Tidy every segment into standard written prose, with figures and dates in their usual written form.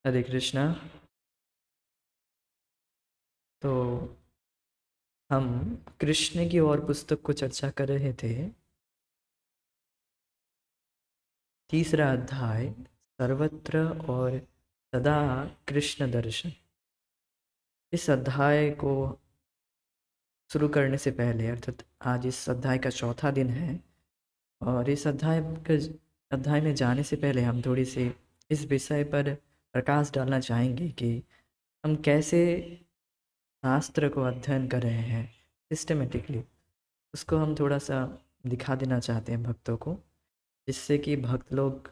हरे कृष्णा। तो हम कृष्ण की और पुस्तक को चर्चा कर रहे थे। तीसरा अध्याय, सर्वत्र और सदा कृष्ण दर्शन। इस अध्याय को शुरू करने से पहले, अर्थात आज इस अध्याय का चौथा दिन है, और इस अध्याय में जाने से पहले हम थोड़ी सी इस विषय पर प्रकाश डालना चाहेंगे कि हम कैसे शास्त्र को अध्ययन कर रहे हैं सिस्टमेटिकली। उसको हम थोड़ा सा दिखा देना चाहते हैं भक्तों को, जिससे कि भक्त लोग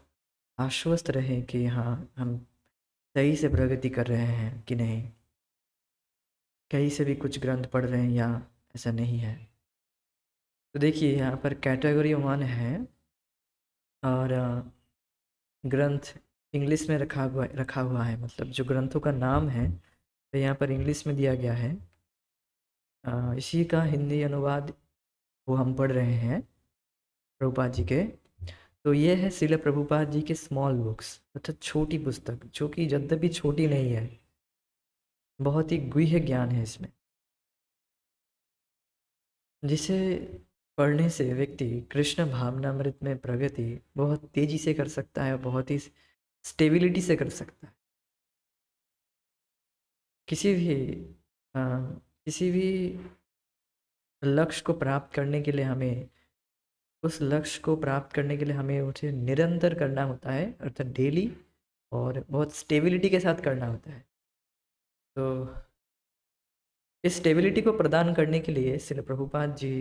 आश्वस्त रहें कि हाँ, हम सही से प्रगति कर रहे हैं कि नहीं, कहीं से भी कुछ ग्रंथ पढ़ रहे हैं या ऐसा नहीं है। तो देखिए, यहाँ पर कैटेगरी 1 है, और ग्रंथ इंग्लिश में रखा हुआ है, मतलब जो ग्रंथों का नाम है तो यहाँ पर इंग्लिश में दिया गया है। इसी का हिंदी अनुवाद वो हम पढ़ रहे हैं प्रभुपाद जी के। तो ये है श्रील प्रभुपाद जी के स्मॉल बुक्स, अर्थात छोटी पुस्तक, जो कि यद्यपि छोटी नहीं है, बहुत ही गूढ़ ज्ञान है इसमें, जिसे पढ़ने से व्यक्ति कृष्ण भावनामृत में प्रगति बहुत तेजी से कर सकता है, बहुत ही स्टेबिलिटी से कर सकता है। किसी भी अ, किसी भी लक्ष्य को प्राप्त करने के लिए हमें उस लक्ष्य को प्राप्त करने के लिए हमें उसे निरंतर करना होता है, अर्थात डेली, और बहुत स्टेबिलिटी के साथ करना होता है। तो इस स्टेबिलिटी को प्रदान करने के लिए श्रील प्रभुपाद जी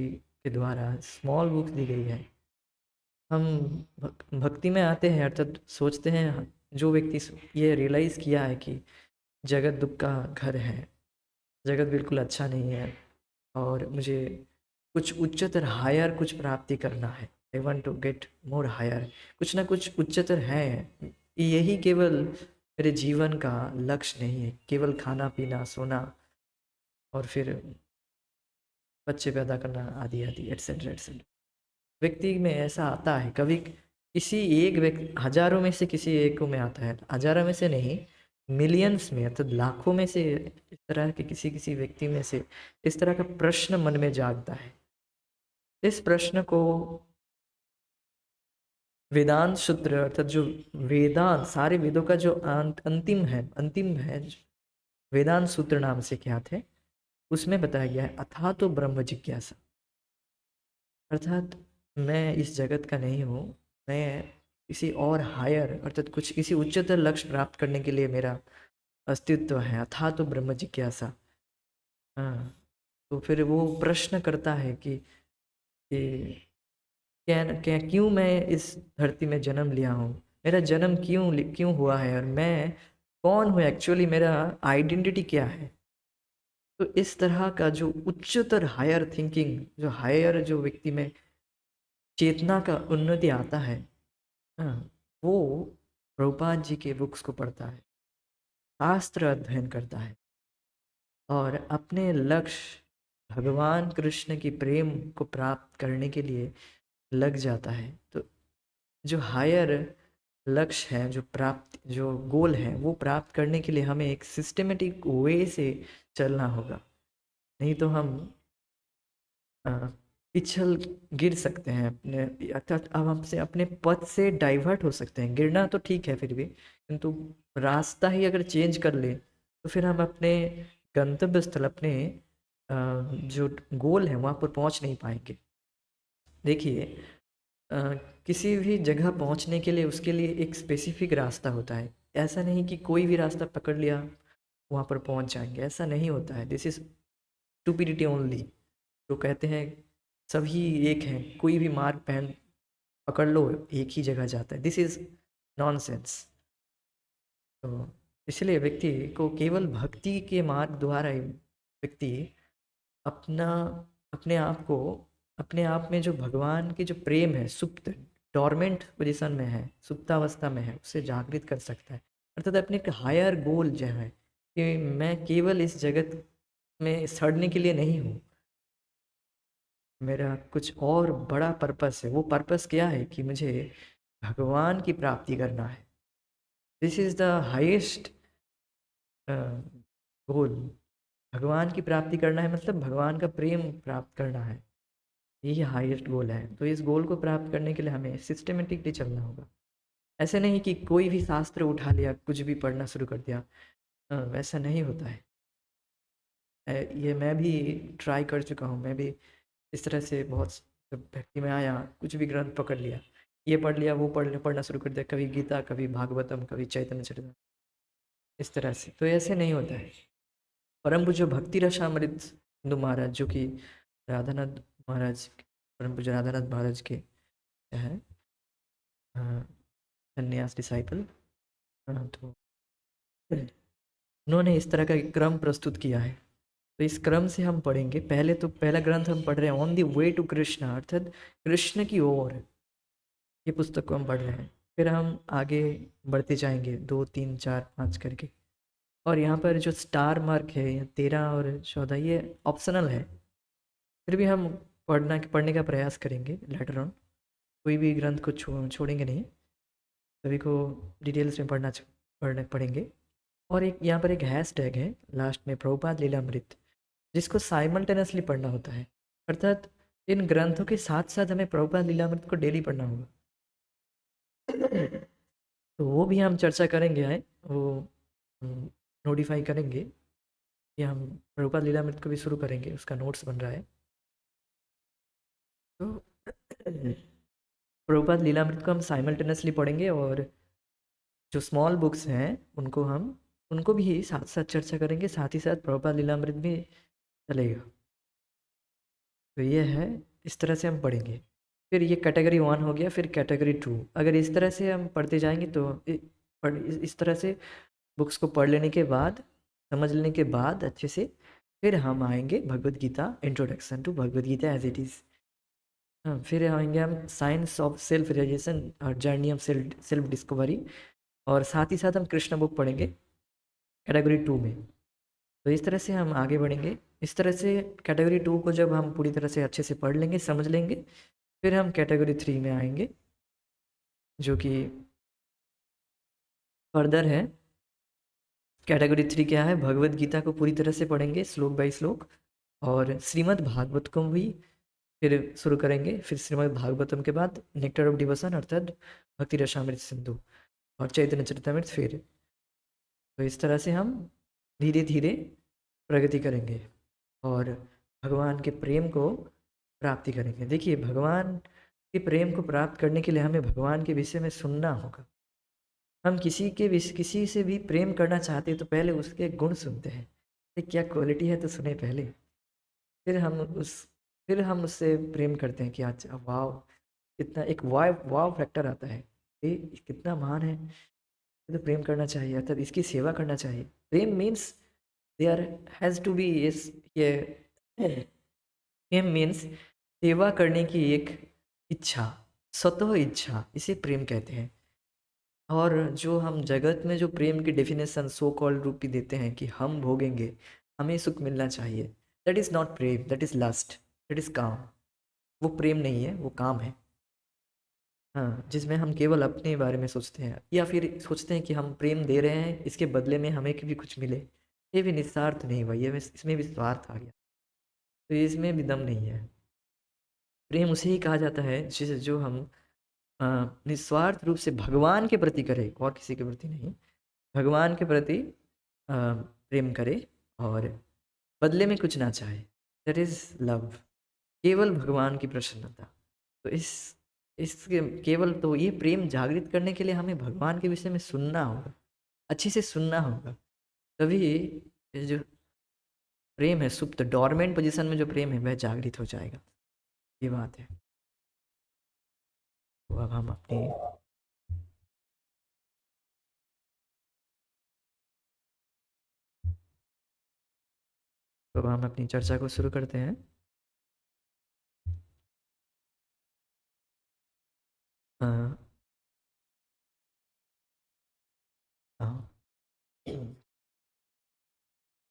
के द्वारा स्मॉल बुक्स दी गई है। हम भक्ति में आते हैं, अर्थात सोचते हैं, जो व्यक्ति ये रियलाइज़ किया है कि जगत दुख का घर है, जगत बिल्कुल अच्छा नहीं है, और मुझे कुछ उच्चतर हायर कुछ प्राप्ति करना है, I want to get more higher, कुछ ना कुछ उच्चतर है, यही केवल मेरे जीवन का लक्ष्य नहीं है, केवल खाना पीना सोना और फिर बच्चे पैदा करना आदि आदि एट्सेट्रा एट्सेट्रा। व्यक्ति में ऐसा आता है, कभी किसी एक व्यक्ति, हजारों में से किसी एक को में आता है, हजारों में से नहीं, मिलियंस में, अर्थात लाखों में से इस तरह के किसी किसी व्यक्ति में से इस तरह का प्रश्न मन में जागता है। इस प्रश्न को वेदांत सूत्र, अर्थात जो वेदांत, सारे वेदों का जो अंतिम है, वेदांत सूत्र नाम से ख्यात है, उसमें बताया गया है अथा तो ब्रह्म जिज्ञासा। अर्थात मैं इस जगत का नहीं हूँ, मैं किसी और हायर, अर्थात कुछ किसी उच्चतर लक्ष्य प्राप्त करने के लिए मेरा अस्तित्व है, अथा तो ब्रह्म जिज्ञासा। हाँ, तो फिर वो प्रश्न करता है कि क्या क्या क्यों मैं इस धरती में जन्म लिया हूँ, मेरा जन्म क्यों हुआ है, और मैं कौन हूँ एक्चुअली, मेरा आइडेंटिटी क्या है। तो इस तरह का जो उच्चतर हायर थिंकिंग, जो हायर, जो व्यक्ति में चेतना का उन्नति आता है, हाँ, वो प्रभुपाद जी के बुक्स को पढ़ता है, शास्त्र अध्ययन करता है, और अपने लक्ष्य भगवान कृष्ण की प्रेम को प्राप्त करने के लिए लग जाता है। तो जो हायर लक्ष्य है, जो गोल है, वो प्राप्त करने के लिए हमें एक सिस्टमेटिक वे से चलना होगा, नहीं तो हम अ, पिछल गिर सकते हैं अपने, अर्थात अब हमसे अपने पथ से डाइवर्ट हो सकते हैं। गिरना तो ठीक है फिर भी, किंतु रास्ता ही अगर चेंज कर ले तो फिर हम अपने गंतव्य स्थल, अपने जो गोल है वहाँ पर पहुँच नहीं पाएंगे। देखिए, अ, किसी भी जगह पहुंचने के लिए उसके लिए एक स्पेसिफिक रास्ता होता है। ऐसा नहीं कि कोई भी रास्ता पकड़ लिया वहाँ पर पहुंच जाएंगे, ऐसा नहीं होता है। This is stupidity only. तो कहते हैं सभी एक हैं, कोई भी मार्ग पहन पकड़ लो एक ही जगह जाता है, दिस इज नॉनसेंस। तो इसलिए व्यक्ति को केवल भक्ति के मार्ग द्वारा ही व्यक्ति अपना अपने आप को, अपने आप में जो भगवान की जो प्रेम है, सुप्त डोरमेंट पोजिशन में है, सुप्तावस्था में है, उसे जागृत कर सकता है। अर्थात अपने एक हायर गोल जो है कि मैं केवल इस जगत में सड़ने के लिए नहीं हूँ, मेरा कुछ और बड़ा पर्पस है। वो पर्पस क्या है कि मुझे भगवान की प्राप्ति करना है। दिस इज़ द हाईएस्ट अ, गोल भगवान की प्राप्ति करना है, मतलब भगवान का प्रेम प्राप्त करना है, यही हाईएस्ट गोल है। तो इस गोल को प्राप्त करने के लिए हमें सिस्टमेटिकली चलना होगा। ऐसे नहीं कि कोई भी शास्त्र उठा लिया, कुछ भी पढ़ना शुरू कर दिया, वैसा नहीं होता है। ये मैं भी ट्राई कर चुका हूँ, मैं भी इस तरह से बहुत, जब भक्ति में आया कुछ भी ग्रंथ पकड़ लिया, ये पढ़ लिया, वो पढ़ना शुरू कर दिया, कभी गीता, कभी भागवतम, कभी चैतन्य चरितम, इस तरह से। तो ऐसे नहीं होता है। परम पूज्य भक्ति रसामृत हिंदू महाराज, जो कि राधानाथ महाराज, परम पूज्य राधानाथ महाराज के हैं संन्यास डिसाइपल, तो उन्होंने इस तरह का एक क्रम प्रस्तुत किया है। तो इस क्रम से हम पढ़ेंगे। पहले तो पहला ग्रंथ हम पढ़ रहे हैं on the way to Krishna, अर्थात कृष्ण की ओर, ये पुस्तक को हम पढ़ रहे हैं। फिर हम आगे बढ़ते जाएंगे 2 3 4 5 करके। और यहाँ पर जो स्टार मार्क है, या 13 और 14, ये ऑप्शनल है, फिर भी हम पढ़ने का प्रयास करेंगे लेटर ऑन। कोई भी ग्रंथ को छोड़ेंगे नहीं, सभी को डिटेल्स में पढ़ेंगे। और एक यहाँ पर एक हैश टैग है लास्ट में, प्रभुपाद लीलामृत, जिसको साइमल्टेनियसली पढ़ना होता है। अर्थात इन ग्रंथों के साथ साथ हमें प्रभुपाद लीलामृत को डेली पढ़ना होगा। तो वो भी हम चर्चा करेंगे, आए वो नोटिफाई करेंगे कि हम प्रभुपाद लीलामृत को भी शुरू करेंगे, उसका नोट्स बन रहा है। तो प्रभुपाद लीलामृत को हम साइमल्टेनियसली पढ़ेंगे, और जो स्मॉल बुक्स हैं उनको भी साथ साथ चर्चा करेंगे, साथ ही साथ प्रभुपाद लीलामृत भी चलेगा। तो ये है, इस तरह से हम पढ़ेंगे। फिर ये कैटेगरी 1 हो गया, फिर कैटेगरी 2। अगर इस तरह से हम पढ़ते जाएंगे तो इस तरह से बुक्स को पढ़ लेने के बाद, समझ लेने के बाद अच्छे से, फिर हम आएंगे Bhagavad Gita, introduction to Bhagavad Gita as it is. हाँ, फिर आएंगे हम साइंस ऑफ सेल्फ रियलाइजेशन और जर्नी ऑफ सेल्फ डिस्कवरी, और साथ ही साथ हम कृष्ण बुक पढ़ेंगे कैटेगरी 2 में। तो इस तरह से हम आगे बढ़ेंगे। इस तरह से कैटेगरी 2 को जब हम पूरी तरह से अच्छे से पढ़ लेंगे, समझ लेंगे, फिर हम कैटेगरी 3 में आएंगे, जो कि फर्दर है। कैटेगरी 3 क्या है? भगवद गीता को पूरी तरह से पढ़ेंगे श्लोक बाय श्लोक, और श्रीमद् भागवत को भी फिर शुरू करेंगे। फिर श्रीमद् भागवतम के बाद नेक्टर ऑफ डिवोशन, अर्थात भक्ति रसामृत सिंधु, और चैतन्य चरितमृत। फिर तो इस तरह से हम धीरे धीरे प्रगति करेंगे और भगवान के प्रेम को प्राप्ति करेंगे। देखिए, भगवान के प्रेम को प्राप्त करने के लिए हमें भगवान के विषय में सुनना होगा। हम किसी से भी प्रेम करना चाहते हैं तो पहले उसके गुण सुनते हैं, ये क्या क्वालिटी है तो सुने पहले, फिर हम उस फिर हम उससे प्रेम करते हैं कि अच्छा वाव, कितना एक वाव वाव फैक्टर आता है, ये कितना महान है, ये तो प्रेम करना चाहिए, अर्थात इसकी सेवा करना चाहिए। प्रेम means there has to be इस ये प्रेम मीन्स सेवा करने की एक इच्छा, स्वतः इच्छा, इसे प्रेम कहते हैं। और जो हम जगत में जो प्रेम की डेफिनेशन सो कॉल्ड रूप भी देते हैं कि हम भोगेंगे, हमें सुख मिलना चाहिए, that is not prem, that is lust, that is kaam. वो प्रेम नहीं है, वो काम है। हाँ, जिसमें हम केवल अपने बारे में सोचते हैं, या फिर सोचते हैं कि हम प्रेम दे रहे हैं, इसके बदले में हमें भी कुछ मिले। ये भी निस्वार्थ नहीं हुआ, ये इसमें भी स्वार्थ आ गया, तो इसमें भी दम नहीं है। प्रेम उसे ही कहा जाता है जिसे जो हम अ, निस्वार्थ रूप से भगवान के प्रति करें, और किसी के प्रति नहीं, भगवान के प्रति प्रेम करे, और बदले में कुछ ना चाहे, दैट इज लव। केवल भगवान की प्रसन्नता। तो इसके केवल तो ये प्रेम जागृत करने के लिए हमें भगवान के विषय में सुनना होगा, अच्छे से सुनना होगा, तभी ये जो प्रेम है, सुप्त डोरमेंट पोजीशन में जो प्रेम है वह जागृत हो जाएगा। ये बात है। तो अब हम अपनी तो अब हम अपनी चर्चा को शुरू करते हैं। हाँ, हाँ।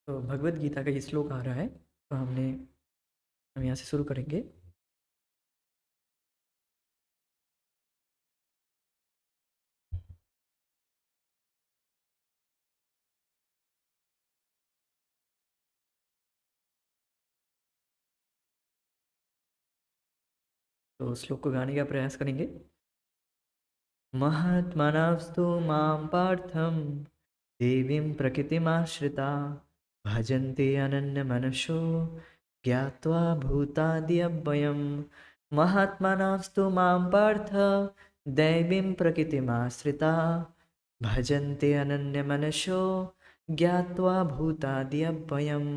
तो भगवद गीता का ये श्लोक आ रहा है, तो हम यहाँ से शुरू करेंगे। तो श्लोक को गाने का प्रयास करेंगे। महात्मनास्तु मां पार्थं देवीं प्रकृतिमाश्रिता भजन्ते अनन्यमनशो ज्ञात्वा भूताद्यव्ययम्। महात्मनास्तु मां पार्थ दैवीं प्रकृतिमाश्रिता भजन्ते अनन्यमनशो ज्ञात्वा भूताद्यव्ययम्।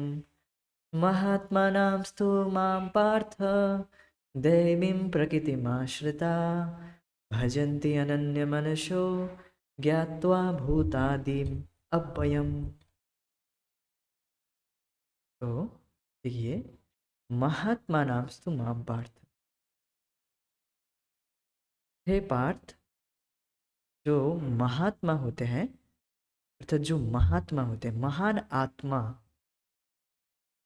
महात्मनास्तु मां पार्थ दैवीं प्रकृतिमाश्रिता भजन्ति अनन्यमनशो ज्ञात्वा भूतादिम् अव्ययम्। तो देखिए, महात्मानांस्तु मां पार्थ, हे पार्थ, जो महात्मा होते हैं, अर्थात जो महात्मा होते हैं, महान आत्मा,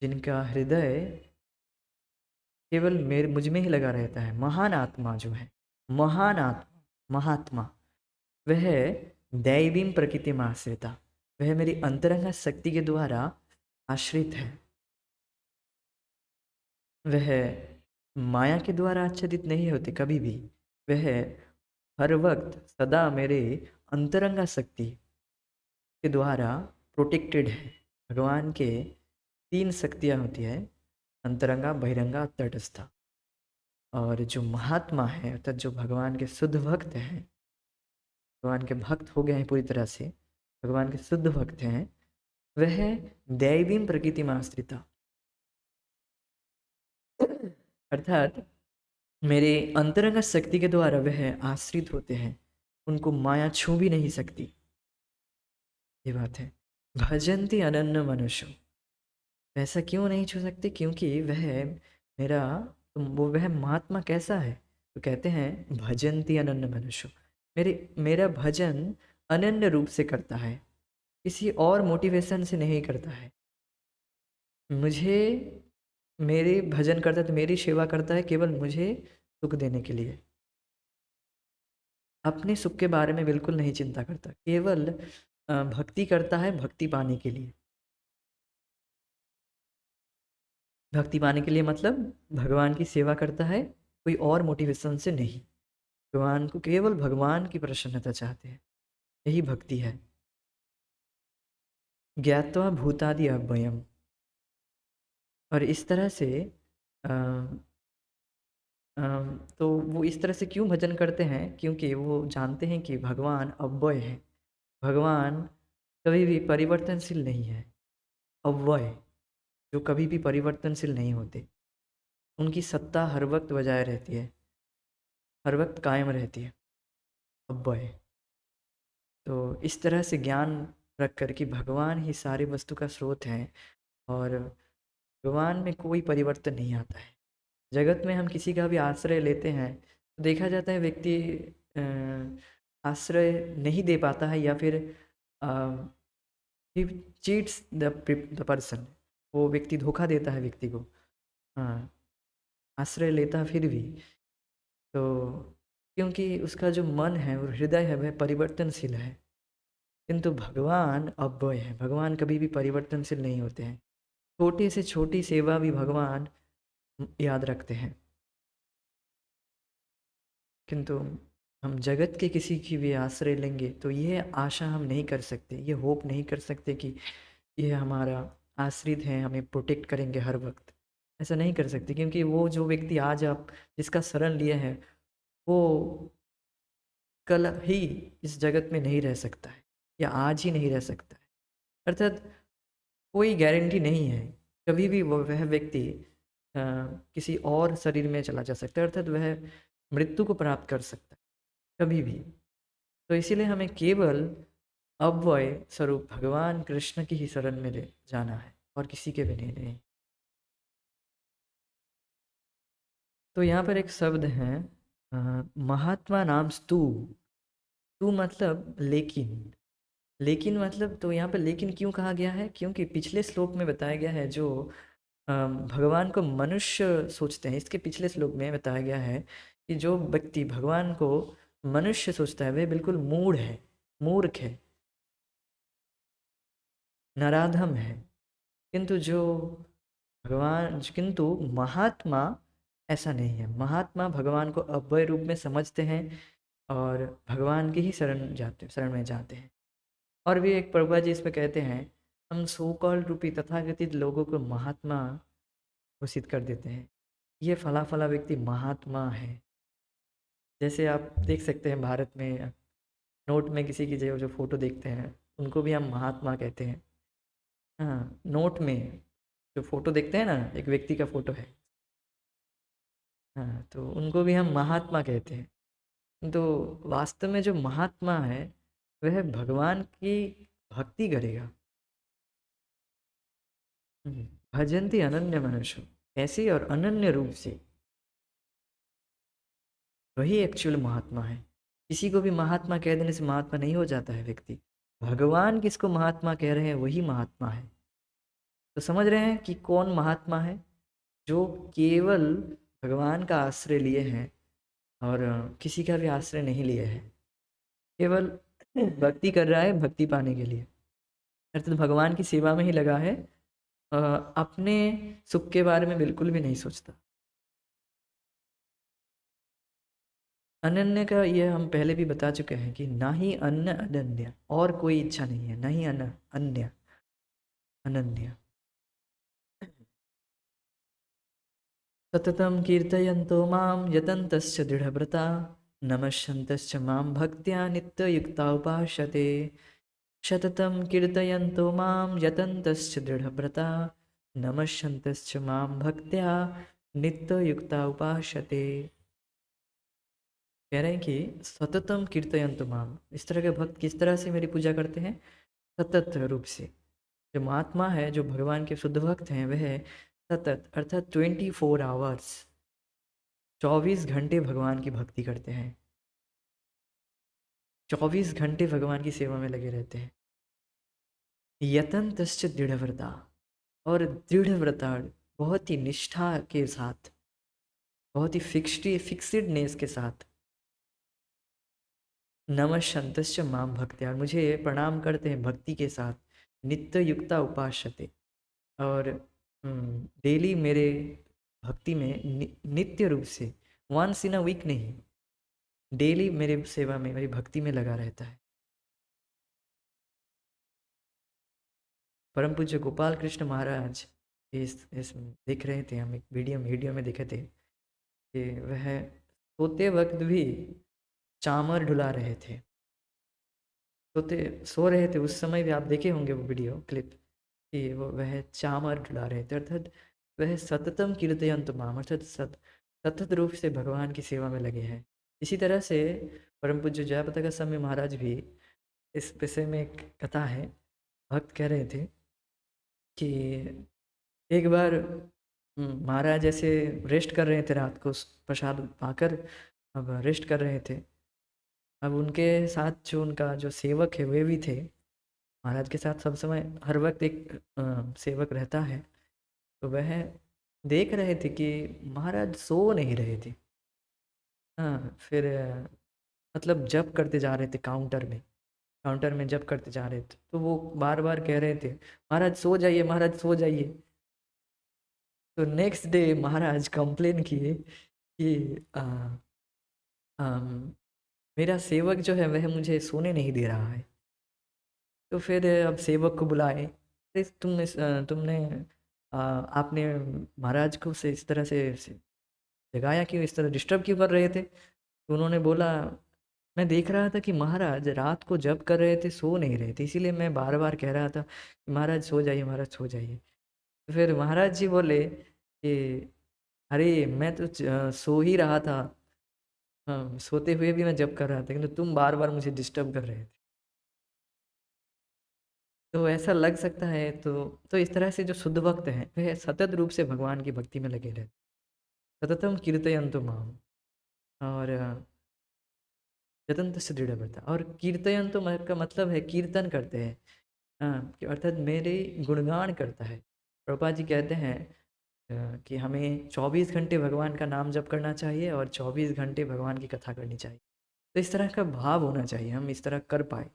जिनका हृदय केवल मेरे मुझ में ही लगा रहता है, महान आत्मा जो है, महान आत्मा, महात्मा, वह दैवीं प्रकृति में आश्रिता, वह मेरी अंतरंग शक्ति के द्वारा आश्रित है। वह माया के द्वारा आच्छादित नहीं होते कभी भी। वह हर वक्त सदा मेरे अंतरंगा शक्ति के द्वारा प्रोटेक्टेड है। भगवान के 3 शक्तियाँ होती है, अंतरंगा, बहिरंगा, तटस्था। और जो महात्मा है, अर्थात जो भगवान के शुद्ध भक्त हैं, भगवान के भक्त हो गए हैं पूरी तरह से, भगवान के शुद्ध भक्त हैं, वह दैवीं प्रकृति में आश्रिता, अर्थात मेरे अंतरंग शक्ति के द्वारा वह आश्रित होते हैं, उनको माया छू भी नहीं सकती। ये बात है। भजन्ति अनन्य मनुष्य, ऐसा क्यों नहीं छू सकते? क्योंकि वह मेरा, वो वह महात्मा कैसा है? तो कहते हैं भजन्ति अनन्य मनुष्य, मेरा भजन अनन्य रूप से करता है, किसी और मोटिवेशन से नहीं करता है। मुझे, मेरे भजन करता है तो मेरी सेवा करता है केवल मुझे सुख देने के लिए, अपने सुख के बारे में बिल्कुल नहीं चिंता करता, केवल भक्ति करता है भक्ति पाने के लिए। भक्ति पाने के लिए मतलब भगवान की सेवा करता है, कोई और मोटिवेशन से नहीं। भगवान को, केवल भगवान की प्रसन्नता चाहते हैं, यही भक्ति है। ज्ञात्वा भूतादि अव्ययम्, और इस तरह से अ, तो वो इस तरह से क्यों भजन करते हैं? क्योंकि वो जानते हैं कि भगवान अव्यय है, भगवान कभी भी परिवर्तनशील नहीं है। अव्यय, जो कभी भी परिवर्तनशील नहीं होते, उनकी सत्ता हर वक्त बजाय रहती है, हर वक्त कायम रहती है, अव्यय। तो इस तरह से ज्ञान रख कर कि भगवान ही सारी वस्तु का स्रोत है और भगवान में कोई परिवर्तन नहीं आता है। जगत में हम किसी का भी आश्रय लेते हैं तो देखा जाता है व्यक्ति आश्रय नहीं दे पाता है, या फिर ही चीट्स द पर्सन, वो व्यक्ति धोखा देता है व्यक्ति को। हाँ, आश्रय लेता है फिर भी, तो क्योंकि उसका जो मन है और हृदय है वह परिवर्तनशील है। किंतु भगवान अव्यय है, भगवान कभी भी परिवर्तनशील नहीं होते हैं। छोटी से छोटी सेवा भी भगवान याद रखते हैं। किंतु हम जगत के किसी की भी आश्रय लेंगे तो ये आशा हम नहीं कर सकते, ये होप नहीं कर सकते कि ये हमारा आश्रित है, हमें प्रोटेक्ट करेंगे हर वक्त। ऐसा नहीं कर सकते, क्योंकि वो जो व्यक्ति आज आप जिसका शरण लिए हैं, वो कल ही इस जगत में नहीं रह सकता है, या आज ही नहीं रह सकता है। अर्थात कोई गारंटी नहीं है, कभी भी वह व्यक्ति किसी और शरीर में चला जा सकता है, अर्थात वह मृत्यु को प्राप्त कर सकता है कभी भी। तो इसीलिए हमें केवल अव्यय स्वरूप भगवान कृष्ण की ही शरण में ले जाना है, और किसी के भी नहीं। तो यहाँ पर एक शब्द है महात्मा नाम स्तु। तू मतलब लेकिन, लेकिन मतलब, तो यहाँ पर लेकिन क्यों कहा गया है? क्योंकि पिछले श्लोक में बताया गया है जो भगवान को मनुष्य सोचते हैं, इसके पिछले श्लोक में बताया गया है कि जो व्यक्ति भगवान को मनुष्य सोचता है वह बिल्कुल मूढ़ है, मूर्ख है, नराधम है। किंतु जो किंतु महात्मा ऐसा नहीं है। महात्मा भगवान को अव्यय रूप में समझते हैं और भगवान की ही शरण में जाते हैं। और भी एक प्रभुपाद जी इसमें कहते हैं, हम सो कॉल्ड रूपी तथाकथित लोगों को महात्मा घोषित कर देते हैं। ये फला फला व्यक्ति महात्मा है। जैसे आप देख सकते हैं भारत में नोट में किसी की जो जो फोटो देखते हैं उनको भी हम महात्मा कहते हैं। हाँ, नोट में जो फोटो देखते हैं ना, एक व्यक्ति का फोटो है, हाँ, तो उनको भी हम महात्मा कहते हैं। तो वास्तव में जो महात्मा है वह भगवान की भक्ति करेगा। भजंती अनन्य मनुष्य, ऐसे और अनन्य रूप से, वही एक्चुअल महात्मा है। किसी को भी महात्मा कह देने से महात्मा नहीं हो जाता है व्यक्ति। भगवान किसको महात्मा कह रहे हैं वही महात्मा है। तो समझ रहे हैं कि कौन महात्मा है? जो केवल भगवान का आश्रय लिए हैं और किसी का भी आश्रय नहीं लिए है, केवल भक्ति कर रहा है भक्ति पाने के लिए, अर्थात भगवान की सेवा में ही लगा है। अ, अपने सुख के बारे में बिल्कुल भी नहीं सोचता। अनन्य का ये हम पहले भी बता चुके हैं कि ना ही अन्न अनन्य, और कोई इच्छा नहीं है, ना ही अन्न अन्य अनन्य। सततं कीर्तयन्तो मां यतन्तश्च दृढव्रता, नमस्यन्तश्च मां भक्त्या नित्ययुक्ता उपासते। सततं कीर्तयन्तो मां यतन्तश्च दृढव्रता, नमस्यन्तश्च मां भक्त्या नित्ययुक्ता उपासते। कह रहे हैं कि सततम कीर्तयन्तु माम, इस तरह के भक्त किस तरह से मेरी पूजा करते हैं? सतत रूप से। जो महात्मा है, जो भगवान के शुद्ध भक्त हैं, वह सतत अर्थात 24 आवर्स, 24 घंटे भगवान की भक्ति करते हैं, 24 घंटे भगवान की सेवा में लगे रहते हैं। यतन्तश्च दृढ़व्रता, और दृढ़व्रता बहुत ही निष्ठा के साथ, बहुत ही फिक्सडनेस के साथ। नमस्यन्तश्च मां भक्त्या, मुझे प्रणाम करते हैं भक्ति के साथ। नित्य युक्ता उपासते, और डेली मेरे भक्ति में नित्य रूप से, वंस इन अ वीक नहीं, डेली मेरे सेवा में, मेरी भक्ति में लगा रहता है। परम पूज्य गोपाल कृष्ण महाराज इस देख रहे थे, हम एक वीडियो में देखे थे कि वह सोते वक्त भी चामर ढुला रहे थे। सोते सो रहे थे उस समय भी, आप देखे होंगे वो वीडियो क्लिप, कि वो वह चामर ढुला रहे थे। अर्थात वह सततम कीर्तयंत माम, अर्थात सतत रूप से भगवान की सेवा में लगे हैं। इसी तरह से परम पूज्य जयापताका स्वामी महाराज भी, इस विषय में एक कथा है। भक्त कह रहे थे कि एक बार महाराज ऐसे रेस्ट कर रहे थे, रात को प्रसाद पाकर अब रेस्ट कर रहे थे। अब उनके साथ जो उनका जो सेवक है वे भी थे। महाराज के साथ सब समय हर वक्त एक सेवक रहता है। तो वह देख रहे थे कि महाराज सो नहीं रहे थे। हाँ, फिर मतलब जप करते जा रहे थे काउंटर में जप करते जा रहे थे। तो वो बार बार कह रहे थे, महाराज सो जाइए, महाराज सो जाइए। तो नेक्स्ट डे महाराज कंप्लेन किए कि अम, मेरा सेवक जो है वह मुझे सोने नहीं दे रहा है। तो फिर अब सेवक को बुलाए, "अरे तुमने आपने महाराज को से इस तरह से जगाया क्यों, इस तरह डिस्टर्ब क्यों कर रहे थे?" तो उन्होंने बोला, मैं देख रहा था कि महाराज रात को जप कर रहे थे, सो नहीं रहे थे, इसीलिए मैं बार बार कह रहा था कि महाराज सो जाइए, महाराज सो जाइए। तो फिर महाराज जी बोले कि अरे मैं तो सो ही रहा था, हाँ, सोते हुए भी मैं जप कर रहा था, किंतु तुम बार बार मुझे डिस्टर्ब कर रहे थे। तो ऐसा लग सकता है। तो इस तरह से जो शुद्ध भक्त हैं वह सतत रूप से भगवान की भक्ति में लगे रहते, सततम कीर्तयन्तु माम, और यतन्त से दृढ़, और कीर्तयन्तु का मतलब है कीर्तन करते हैं। हाँ, कि अर्थात मेरे गुणगान करता है। प्रभुपाद जी कहते हैं कि हमें 24 घंटे भगवान का नाम जप करना चाहिए और 24 घंटे भगवान की कथा करनी चाहिए। तो इस तरह का भाव होना चाहिए, हम इस तरह कर पाए।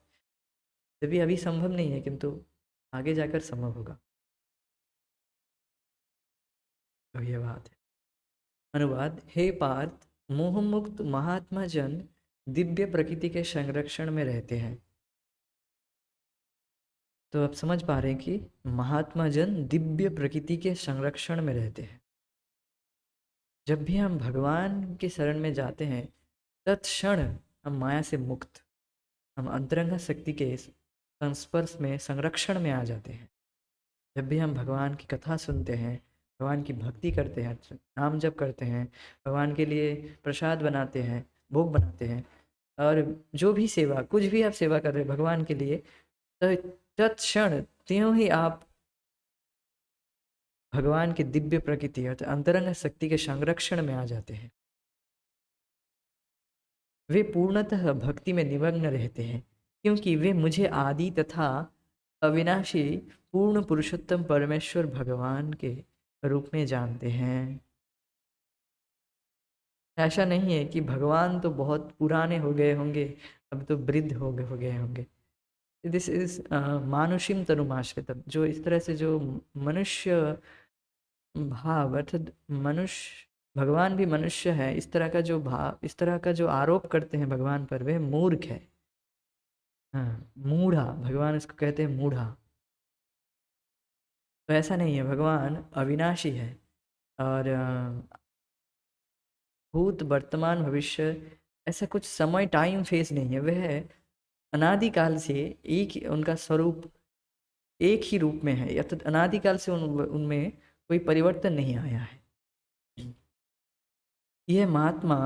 तभी अभी संभव नहीं है, किंतु आगे जाकर संभव होगा। तो ये बात है। अनुवाद: हे पार्थ, मोह मुक्त महात्मा जन दिव्य प्रकृति के संरक्षण में रहते हैं। तो आप समझ पा रहे हैं कि महात्मा जन दिव्य प्रकृति के संरक्षण में रहते हैं। जब भी हम भगवान के शरण में जाते हैं, तत्क्षण हम माया से मुक्त, हम अंतरंग शक्ति के संस्पर्श में, संरक्षण में आ जाते हैं। जब भी हम भगवान की कथा सुनते हैं, भगवान की भक्ति करते हैं, नाम जप करते हैं, भगवान के लिए प्रसाद बनाते हैं, भोग बनाते हैं, और जो भी सेवा, कुछ भी आप सेवा कर रहे हैं भगवान के लिए, तो तत्क्षण त्यों ही आप भगवान की दिव्य प्रकृति अर्थात अंतरंग शक्ति के संरक्षण में आ जाते हैं। वे पूर्णतः भक्ति में निमग्न रहते हैं, क्योंकि वे मुझे आदि तथा अविनाशी पूर्ण पुरुषोत्तम परमेश्वर भगवान के रूप में जानते हैं। ऐसा नहीं है कि भगवान तो बहुत पुराने हो गए होंगे, अब तो वृद्ध हो गए होंगे। दिस इज मानुषिम तनुमाश्रितम, जो इस तरह से जो मनुष्य भाव अर्थात मनुष्य, भगवान भी मनुष्य है, इस तरह का जो भाव, इस तरह का जो आरोप करते हैं भगवान पर, वह मूर्ख है। हाँ, मूढ़ा, भगवान इसको कहते हैं मूढ़ा। तो ऐसा नहीं है, भगवान अविनाशी है, और भूत वर्तमान भविष्य ऐसा कुछ समय टाइम फेस नहीं है। वह अनादिकाल से एक ही, उनका स्वरूप एक ही रूप में है, अर्थात अनादिकाल से उनमें कोई परिवर्तन नहीं आया है। यह महात्मा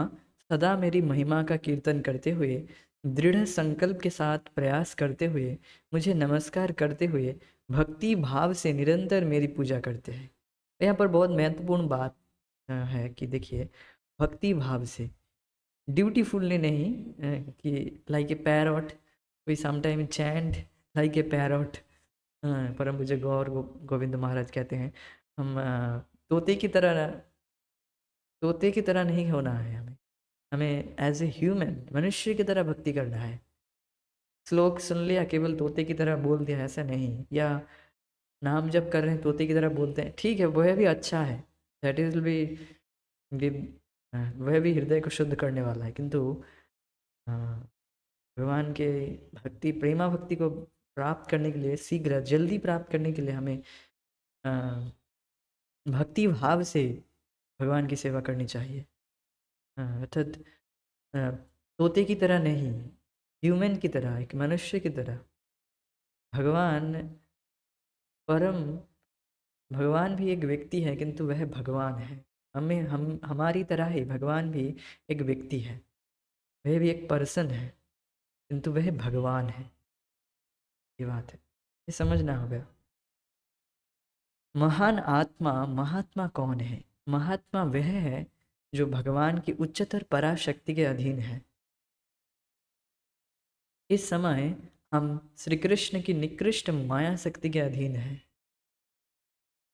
सदा मेरी महिमा का कीर्तन करते हुए, दृढ़ संकल्प के साथ प्रयास करते हुए, मुझे नमस्कार करते हुए भक्ति भाव से निरंतर मेरी पूजा करते हैं। यहाँ पर बहुत महत्वपूर्ण बात है कि देखिए, भक्ति भाव से, ड्यूटीफुल्ली नहीं, कि like a parrot, we sometime chant like a parrot. परम पूज्य गौर गोविंद महाराज कहते हैं, हम तोते की तरह, तोते की तरह नहीं होना है, हमें हमें एज ए ह्यूमन, मनुष्य की तरह भक्ति करना है। श्लोक सुन लिया, केवल तोते की तरह बोल दिया, ऐसा नहीं। या नाम जब कर रहे हैं, तोते की तरह बोलते हैं, ठीक है, वह भी अच्छा है, दैट इज बी, वह भी हृदय को शुद्ध करने वाला है, किंतु भगवान के भक्ति, प्रेमा भक्ति को प्राप्त करने के लिए, शीघ्र जल्दी प्राप्त करने के लिए, हमें भक्ति भाव से भगवान की सेवा करनी चाहिए। अर्थात तोते की तरह नहीं, ह्यूमन की तरह, एक मनुष्य की तरह। भगवान परम, भगवान भी एक व्यक्ति है, किंतु वह भगवान है। हम हमारी तरह ही भगवान भी एक व्यक्ति है, वह भी एक पर्सन है, किंतु वह भगवान है। ये बात है, ये समझना होगा। महान आत्मा, महात्मा कौन है? महात्मा वह है जो भगवान की उच्चतर पराशक्ति के अधीन है। इस समय हम श्री कृष्ण की निकृष्ट माया शक्ति के अधीन हैं।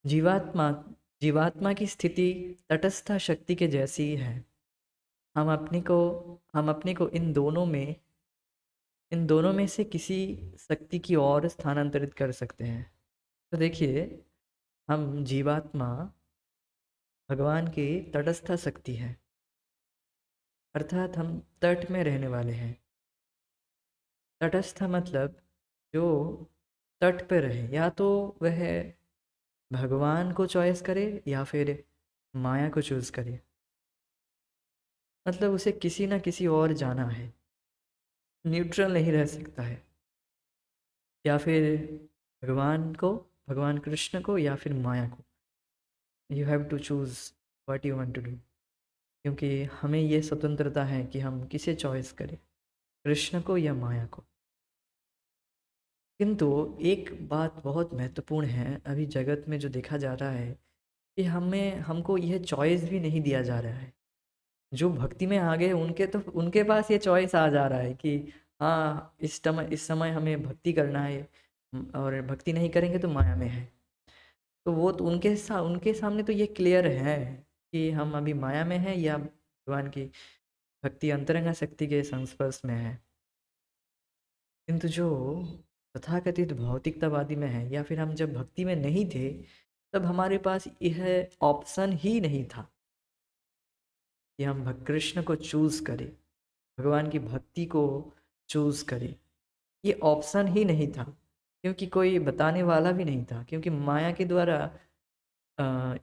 जीवात्मा, जीवात्मा की स्थिति तटस्थ शक्ति के जैसी ही है। हम अपने को इन दोनों में से किसी शक्ति की ओर स्थानांतरित कर सकते हैं। तो देखिए, हम जीवात्मा भगवान की तटस्थ शक्ति है, अर्थात हम तट में रहने वाले हैं। तटस्थ मतलब जो तट पे रहे, या तो वह भगवान को चॉइस करे या फिर माया को चूज करे, मतलब उसे किसी ना किसी और जाना है, न्यूट्रल नहीं रह सकता है। या फिर भगवान को, भगवान कृष्ण को, या फिर माया को। You have to choose what you want to do, क्योंकि हमें ये स्वतंत्रता है कि हम किसे चॉइस करें, कृष्ण को या माया को। किंतु एक बात बहुत महत्वपूर्ण है, अभी जगत में जो देखा जा रहा है कि हमको यह चॉइस भी नहीं दिया जा रहा है। जो भक्ति में आ गए, उनके पास ये चॉइस आ जा रहा है कि हाँ, इस समय हमें भक्ति करना है, और भक्ति नहीं करेंगे तो माया में है। तो वो तो उनके सामने तो ये क्लियर है कि हम अभी माया में हैं या भगवान की भक्ति अंतरंग शक्ति के संस्पर्श में है। किंतु जो तथाकथित भौतिकतावादी में है, या फिर हम जब भक्ति में नहीं थे, तब हमारे पास यह ऑप्शन ही नहीं था। कि हम कृष्ण को चूज़ करें, भगवान की भक्ति को चूज़ करें। ये ऑप्शन ही नहीं था, क्योंकि कोई बताने वाला भी नहीं था, क्योंकि माया के द्वारा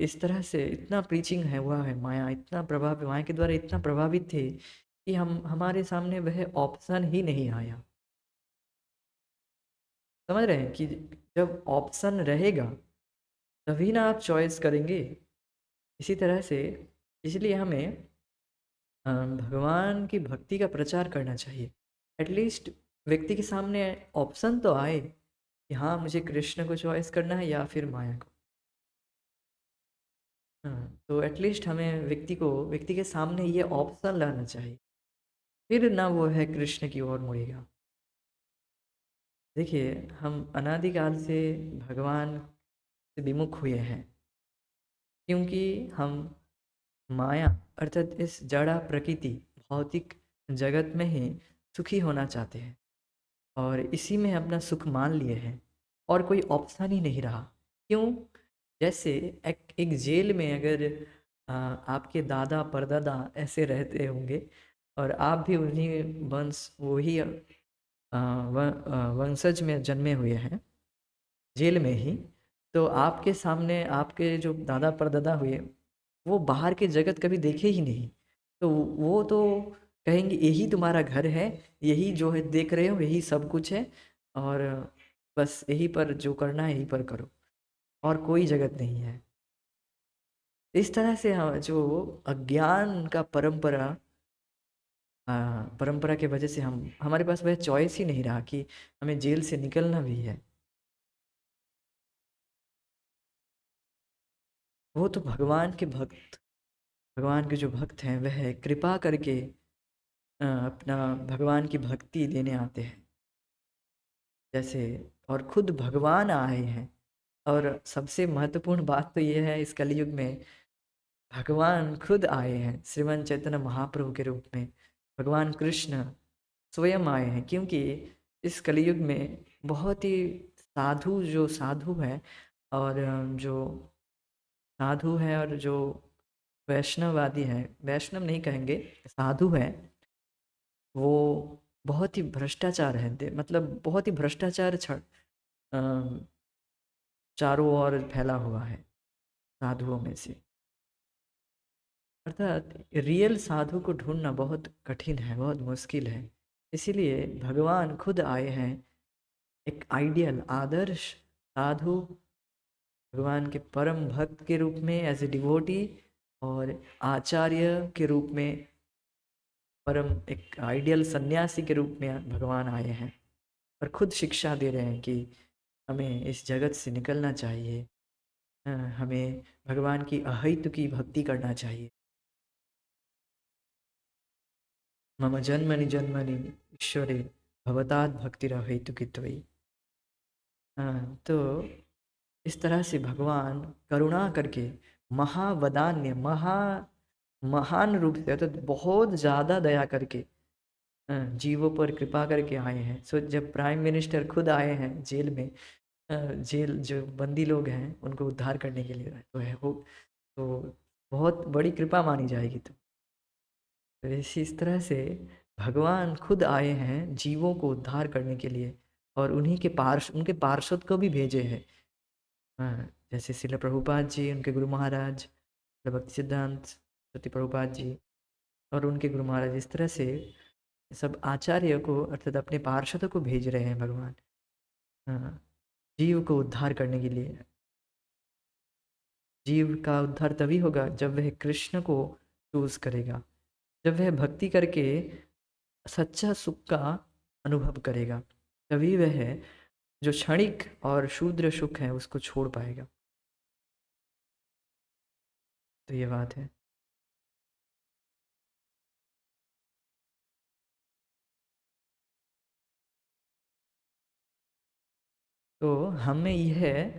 इस तरह से इतना प्रीचिंग है हुआ है, माया इतना प्रभाव माया के द्वारा इतना प्रभावित थे कि हम हमारे सामने वह ऑप्शन ही नहीं आया। समझ रहे हैं कि जब ऑप्शन रहेगा तभी ना आप चॉइस करेंगे। इसी तरह से इसलिए हमें भगवान की भक्ति का प्रचार करना चाहिए। एटलीस्ट व्यक्ति के सामने ऑप्शन तो आए कि हाँ, मुझे कृष्ण को चॉइस करना है या फिर माया को। हाँ, तो एटलीस्ट हमें व्यक्ति के सामने ये ऑप्शन लाना चाहिए, फिर ना वो है कृष्ण की ओर मुड़ेगा। देखिए, हम अनादिकाल से भगवान से विमुख हुए हैं, क्योंकि हम माया अर्थात इस जड़ा प्रकृति भौतिक जगत में ही सुखी होना चाहते हैं, और इसी में अपना सुख मान लिए हैं, और कोई ऑप्शन ही नहीं रहा। क्यों? जैसे एक जेल में अगर आपके दादा परदादा ऐसे रहते होंगे और आप भी उन्हीं वही वंशज में जन्मे हुए हैं, जेल में ही, तो आपके सामने आपके जो दादा परदादा हुए, वो बाहर के जगत कभी देखे ही नहीं, तो वो तो कहेंगे यही तुम्हारा घर है, यही जो है देख रहे हो यही सब कुछ है, और बस यही पर जो करना है यही पर करो, और कोई जगत नहीं है। इस तरह से जो अज्ञान का परंपरा की वजह से हम हमारे पास वह चॉइस ही नहीं रहा कि हमें जेल से निकलना भी है। वो तो भगवान के जो भक्त हैं वह कृपा करके अपना भगवान की भक्ति देने आते हैं, जैसे, और खुद भगवान आए हैं। और सबसे महत्वपूर्ण बात तो ये है, इस कलयुग में भगवान खुद आए हैं श्रीमान चैतन्य महाप्रभु के रूप में। भगवान कृष्ण स्वयं आए हैं, क्योंकि इस कलयुग में बहुत ही साधु है, और जो वैष्णववादी है, वैष्णव नहीं कहेंगे, साधु है, वो बहुत ही भ्रष्टाचार है, मतलब बहुत ही भ्रष्टाचार चारों ओर फैला हुआ है साधुओं में से। अर्थात रियल साधु को ढूंढना बहुत कठिन है, बहुत मुश्किल है। इसीलिए भगवान खुद आए हैं, एक आइडियल आदर्श साधु, भगवान के परम भक्त के रूप में एज ए डिवोटी, और आचार्य के रूप में, परम एक आइडियल सन्यासी के रूप में भगवान आए हैं, और खुद शिक्षा दे रहे हैं कि हमें इस जगत से निकलना चाहिए। हमें भगवान की अहैतु की भक्ति करना चाहिए। मम जन्मनि जन्मनि ईश्वरे भवतात् भक्तिरहैतुकी त्वयि। तो इस तरह से भगवान करुणा करके महावदान्य महान रूप से, अर्थात बहुत ज़्यादा दया करके जीवों पर कृपा करके आए हैं। सो जब प्राइम मिनिस्टर खुद आए हैं जेल में, जेल जो बंदी लोग हैं उनको उद्धार करने के लिए, तो है वो, तो बहुत बड़ी कृपा मानी जाएगी। तो इस तरह से भगवान खुद आए हैं जीवों को उद्धार करने के लिए, और उनके पार्षद को भी भेजे हैं। जैसे श्रील प्रभुपाद जी, उनके गुरु महाराज श्रील भक्ति सिद्धांत सरस्वती प्रभुपाद जी, और उनके गुरु महाराज, इस तरह से सब आचार्य को अर्थात अपने पार्षदों को भेज रहे हैं भगवान, हाँ, जीव को उद्धार करने के लिए। जीव का उद्धार तभी होगा जब वह कृष्ण को चूज करेगा, जब वह भक्ति करके सच्चा सुख का अनुभव करेगा, तभी वह जो क्षणिक और शूद्र सुख है उसको छोड़ पाएगा। तो ये बात है। तो हमें यह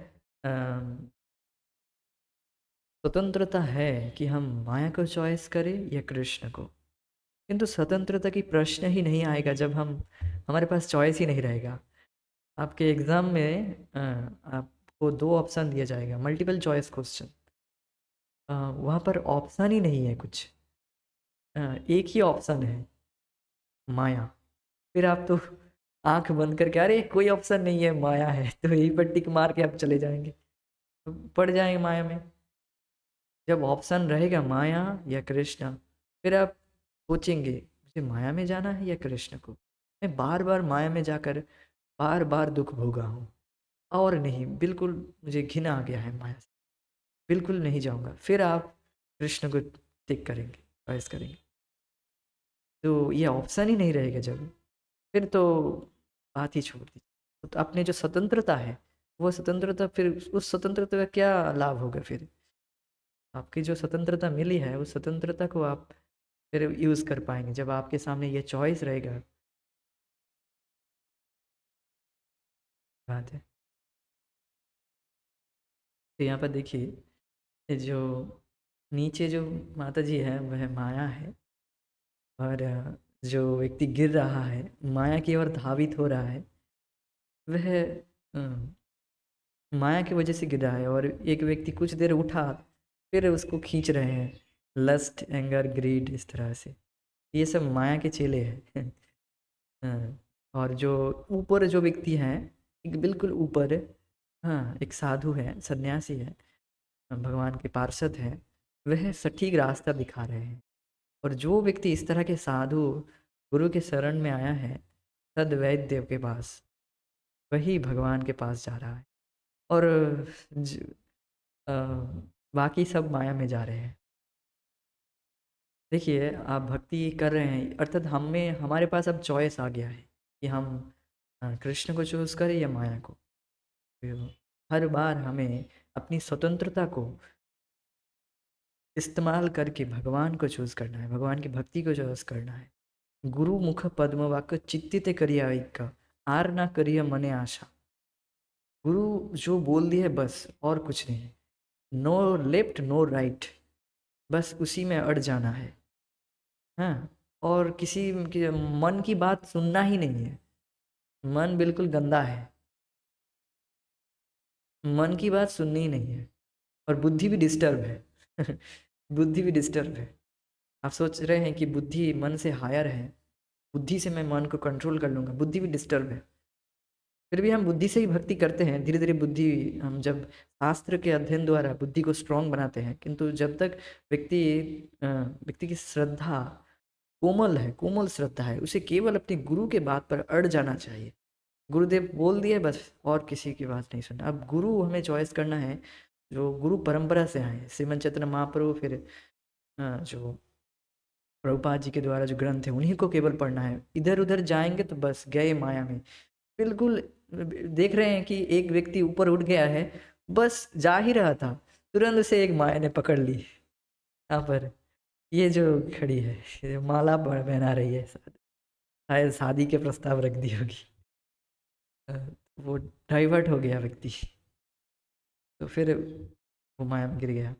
स्वतंत्रता है कि हम माया को चॉइस करें या कृष्ण को, किंतु स्वतंत्रता की प्रश्न ही नहीं आएगा जब हम हमारे पास चॉइस ही नहीं रहेगा। आपके एग्ज़ाम में आपको दो ऑप्शन दिया जाएगा, मल्टीपल चॉइस क्वेश्चन, वहाँ पर ऑप्शन ही नहीं है कुछ, एक ही ऑप्शन है, माया। फिर आप तो आंख बंद करके, अरे कोई ऑप्शन नहीं है, माया है, तो यही पर टिक मार के आप चले जाएंगे, तो पड़ जाएंगे माया में। जब ऑप्शन रहेगा माया या कृष्ण, फिर आप सोचेंगे मुझे माया में जाना है या कृष्ण को। मैं बार बार माया में जाकर बार बार दुख भोगा हूँ, और नहीं, बिल्कुल मुझे घिन आ गया है माया से, बिल्कुल नहीं जाऊंगा। फिर आप कृष्ण को टिक करेंगे, चॉइस करेंगे। तो ये ऑप्शन ही नहीं रहेगा जब, फिर तो बात ही छोड़ दीजिए। तो अपने जो स्वतंत्रता है, वो स्वतंत्रता, फिर उस स्वतंत्रता का क्या लाभ होगा फिर? आपकी जो स्वतंत्रता मिली है, उस स्वतंत्रता को आप फिर यूज़ कर पाएंगे जब आपके सामने ये चॉइस रहेगा। बात है। तो यहाँ पर देखिए, ये जो नीचे जो माता जी है वह माया है, और जो व्यक्ति गिर रहा है, माया की ओर धावित हो रहा है, वह माया की वजह से गिर रहा है। और एक व्यक्ति कुछ देर उठा, फिर उसको खींच रहे हैं, लस्ट, एंगर, ग्रीड, इस तरह से। ये सब माया के चेले हैं। हाँ, और जो ऊपर जो व्यक्ति हैं, एक बिल्कुल ऊपर, हाँ, एक साधु है, सन्यासी है, भगवान के पार्षद हैं, वह सटीक रास्ता दिखा रहे हैं। और जो व्यक्ति इस तरह के साधु गुरु के शरण में आया है, सद वैद्य के पास, वही भगवान के पास जा रहा है। और ज, अ, बाकी सब माया में जा रहे हैं। देखिए, आप भक्ति कर रहे हैं, अर्थात हमें, हमारे पास अब चॉइस आ गया है कि हम कृष्ण को चूज़ करें या माया को। तो हर बार हमें अपनी स्वतंत्रता को इस्तेमाल करके भगवान को चूज़ करना है, भगवान की भक्ति को चूज़ करना है। गुरु मुख पद्म वाक्य चित्तित करिया एक, आर ना करिया मने आशा। गुरु जो बोल दिया बस, और कुछ नहीं। नो लेफ्ट नो राइट, बस उसी में अड़ जाना है। हाँ, और किसी के मन की बात सुनना ही नहीं है। मन बिल्कुल गंदा है, मन की बात सुननी ही नहीं है। और बुद्धि भी डिस्टर्ब है। बुद्धि भी डिस्टर्ब है। आप सोच रहे हैं कि बुद्धि मन से हायर है, बुद्धि से मैं मन को कंट्रोल कर लूँगा, बुद्धि भी डिस्टर्ब है। फिर भी हम बुद्धि से ही भक्ति करते हैं, धीरे धीरे बुद्धि, हम जब शास्त्र के अध्ययन द्वारा बुद्धि को स्ट्रांग बनाते हैं, किंतु जब तक व्यक्ति व्यक्ति की श्रद्धा कोमल है, कोमल श्रद्धा है, उसे केवल अपने गुरु के बात पर अड़ जाना चाहिए। गुरुदेव बोल दिए बस, और किसी की बात नहीं सुनना। अब गुरु हमें चॉइस करना है जो गुरु परंपरा से आए, श्रीमन चैतन्य महाप्रभु, फिर जो प्रभुपाद जी के द्वारा जो ग्रंथ है, उन्हीं को केवल पढ़ना है। इधर उधर जाएंगे तो बस गए माया में, बिल्कुल। देख रहे हैं कि एक व्यक्ति ऊपर उठ गया है, बस जा ही रहा था, तुरंत उसे एक माया ने पकड़ ली। यहाँ पर ये जो खड़ी है, ये माला पहना रही है, शायद शादी के प्रस्ताव रख दी होगी। अ, वो डाइवर्ट हो गया व्यक्ति, तो फिर वो माया में गिर गया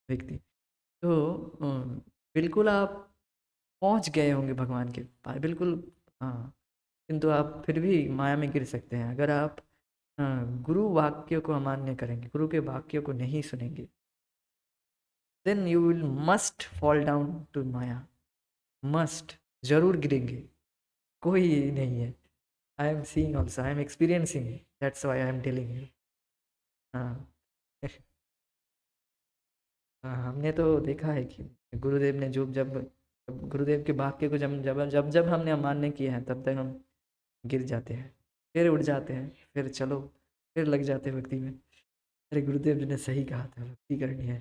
व्यक्ति। तो बिल्कुल आप पहुंच गए होंगे भगवान के पास, बिल्कुल। हाँ, किंतु आप फिर भी माया में गिर सकते हैं अगर आप गुरु वाक्यों को अमान्य करेंगे, गुरु के वाक्यों को नहीं सुनेंगे। Then you will must fall down to maya, must, जरूर गिरेंगे, कोई नहीं है। I am seeing also, I am experiencing, that's why I am telling you. हाँ। हाँ, हमने तो देखा है कि गुरुदेव ने जो, जब गुरुदेव के वाक्य को जब जब जब जब हमने अमान्य किए हैं, तब तक हम गिर जाते हैं, फिर उठ जाते हैं, फिर चलो, फिर लग जाते हैं भक्ति में। अरे गुरुदेव जी ने सही कहा था, भक्ति करनी है।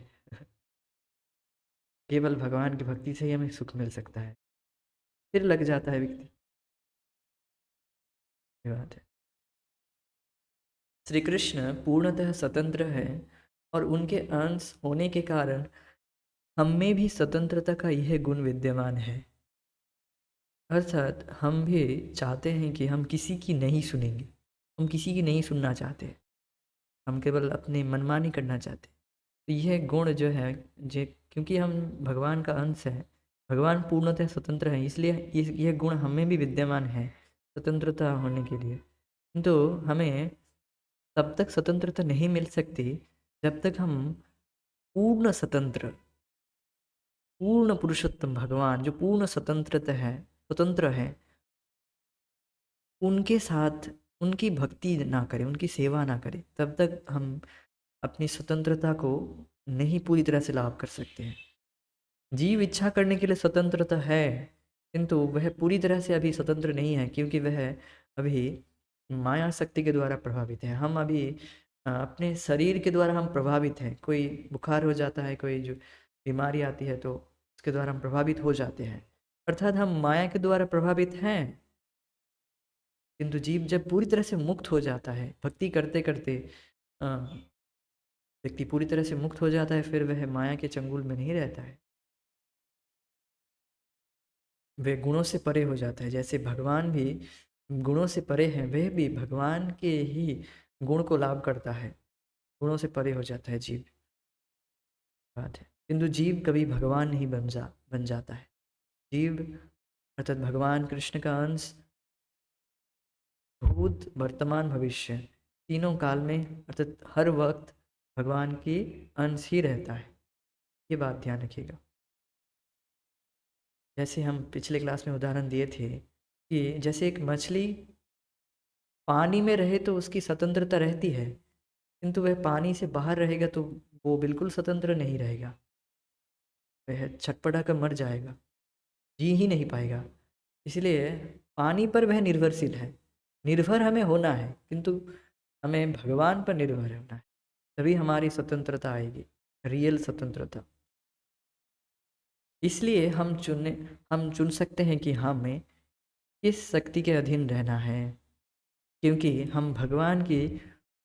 केवल भगवान की भक्ति से ही हमें सुख मिल सकता है, फिर लग जाता है व्यक्ति। ये बात है। श्री कृष्ण पूर्णतः स्वतंत्र है, और उनके अंश होने के कारण हम में भी स्वतंत्रता का यह गुण विद्यमान है। अर्थात हम भी चाहते हैं कि हम किसी की नहीं सुनेंगे, हम किसी की नहीं सुनना चाहते, हम केवल अपनी मनमानी करना चाहते हैं। तो यह गुण जो है, जे क्योंकि हम भगवान का अंश है, भगवान पूर्णतः स्वतंत्र है, इसलिए यह गुण हमें भी विद्यमान है स्वतंत्रता होने के लिए। तो हमें तब तक स्वतंत्रता नहीं मिल सकती जब तक हम पूर्ण स्वतंत्र, पूर्ण पुरुषोत्तम भगवान जो पूर्ण स्वतंत्र है, उनके साथ उनकी भक्ति ना करें, उनकी सेवा ना करें, तब तक हम अपनी स्वतंत्रता को नहीं पूरी तरह से लाभ कर सकते हैं। जीव इच्छा करने के लिए स्वतंत्रता है, किंतु वह पूरी तरह से अभी स्वतंत्र नहीं है, क्योंकि वह अभी माया शक्ति के द्वारा प्रभावित है। हम अभी अपने शरीर के द्वारा हम प्रभावित हैं। कोई बुखार हो जाता है, कोई जो बीमारी आती है, तो उसके द्वारा हम प्रभावित हो जाते हैं, अर्थात हम माया के द्वारा प्रभावित हैं। किंतु जीव जब पूरी तरह से मुक्त हो जाता है, भक्ति करते करते व्यक्ति पूरी तरह से मुक्त हो जाता है, फिर वह माया के चंगुल में नहीं रहता है, वह गुणों से परे हो जाता है। जैसे भगवान भी गुणों से परे हैं, वह भी भगवान के ही गुण को लाभ करता है, गुणों से परे हो जाता है जीव। बात है, किंतु जीव कभी भगवान नहीं बन जाता है। जीव अर्थात भगवान कृष्ण का अंश भूत वर्तमान भविष्य तीनों काल में अर्थात हर वक्त भगवान की अंश ही रहता है। ये बात ध्यान रखिएगा। जैसे हम पिछले क्लास में उदाहरण दिए थे कि जैसे एक मछली पानी में रहे तो उसकी स्वतंत्रता रहती है, किंतु वह पानी से बाहर रहेगा तो वो बिल्कुल स्वतंत्र नहीं रहेगा, वह छटपटा कर मर जाएगा, जी ही नहीं पाएगा। इसलिए पानी पर वह निर्भरशील है। निर्भर हमें होना है, किंतु हमें भगवान पर निर्भर होना है, तभी हमारी स्वतंत्रता आएगी, रियल स्वतंत्रता। इसलिए हम चुन सकते हैं कि हमें किस शक्ति के अधीन रहना है, क्योंकि हम भगवान की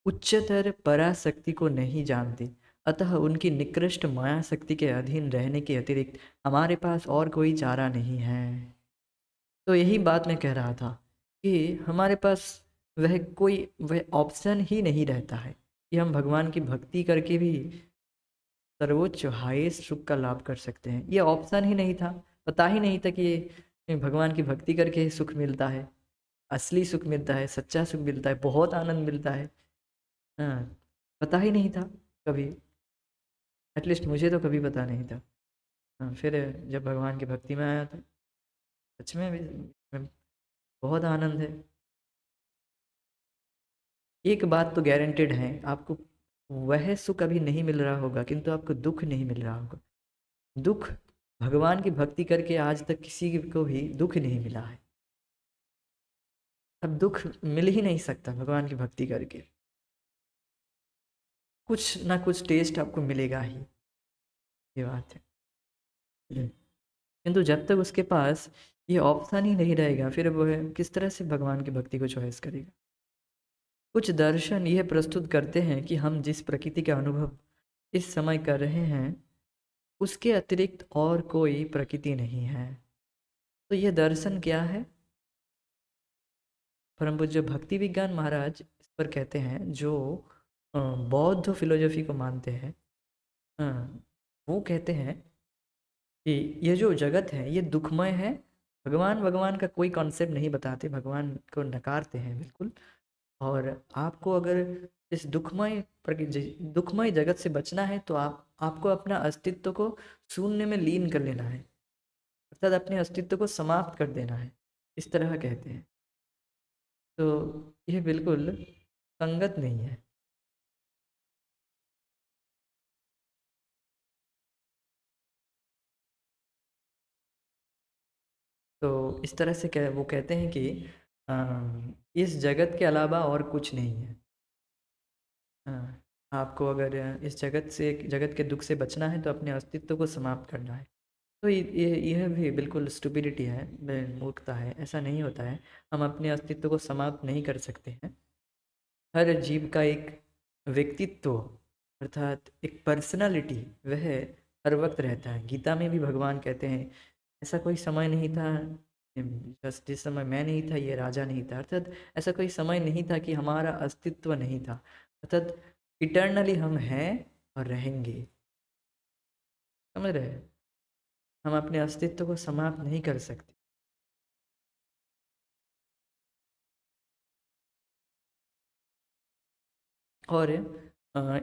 उच्चतर पराशक्ति को नहीं जानते, अतः उनकी निकृष्ट माया शक्ति के अधीन रहने के अतिरिक्त हमारे पास और कोई चारा नहीं है। तो यही बात मैं कह रहा था कि हमारे पास वह ऑप्शन ही नहीं रहता है कि हम भगवान की भक्ति करके भी सर्वोच्च हाईएस्ट सुख का लाभ कर सकते हैं। ये ऑप्शन ही नहीं था, पता ही नहीं था कि ये भगवान की भक्ति करके ही सुख मिलता है, असली सुख मिलता है, सच्चा सुख मिलता है, बहुत आनंद मिलता है। हाँ, पता ही नहीं था कभी, एटलीस्ट मुझे तो कभी पता नहीं था। हाँ, फिर जब भगवान की भक्ति में आया तो सच में भी में बहुत आनंद है। एक बात तो गारंटेड है, आपको वह सुख अभी नहीं मिल रहा होगा, किंतु आपको दुख नहीं मिल रहा होगा। दुख भगवान की भक्ति करके आज तक किसी को भी दुख नहीं मिला है। अब दुख मिल ही नहीं सकता भगवान की भक्ति करके, कुछ ना कुछ टेस्ट आपको मिलेगा ही, ये बात है। किंतु जब तक उसके पास ये ऑप्शन ही नहीं रहेगा, फिर वह किस तरह से भगवान की भक्ति को चॉइस करेगा। कुछ दर्शन यह प्रस्तुत करते हैं कि हम जिस प्रकृति का अनुभव इस समय कर रहे हैं, उसके अतिरिक्त और कोई प्रकृति नहीं है। तो यह दर्शन क्या है? परम पूज्य भक्ति विज्ञान महाराज इस पर कहते हैं, जो बौद्ध फिलोसफी को मानते हैं, अ, वो कहते हैं कि ये जो जगत है ये दुखमय है। भगवान भगवान का कोई कॉन्सेप्ट नहीं बताते, भगवान को नकारते हैं बिल्कुल। और आपको अगर इस दुखमय जगत से बचना है, तो आपको अपना अस्तित्व को शून्य में लीन कर लेना है, अर्थात अपने अस्तित्व को समाप्त कर देना है, इस तरह कहते हैं। तो यह बिल्कुल संगत नहीं है। तो इस तरह से वो कहते हैं कि इस जगत के अलावा और कुछ नहीं है। हाँ, आपको अगर इस जगत के दुख से बचना है, तो अपने अस्तित्व को समाप्त करना है। तो यह भी बिल्कुल स्टुपिडिटी है, मूर्खता है, ऐसा नहीं होता है। हम अपने अस्तित्व को समाप्त नहीं कर सकते हैं। हर जीव का एक व्यक्तित्व अर्थात एक पर्सनालिटी वह हर वक्त रहता है। गीता में भी भगवान कहते हैं, ऐसा कोई समय नहीं था जिस समय मैं नहीं था, ये राजा नहीं था, अर्थात ऐसा कोई समय नहीं था कि हमारा अस्तित्व नहीं था, अर्थात इटर्नली हम हैं और रहेंगे। समझ रहे हैं? हम अपने अस्तित्व को समाप्त नहीं कर सकते। और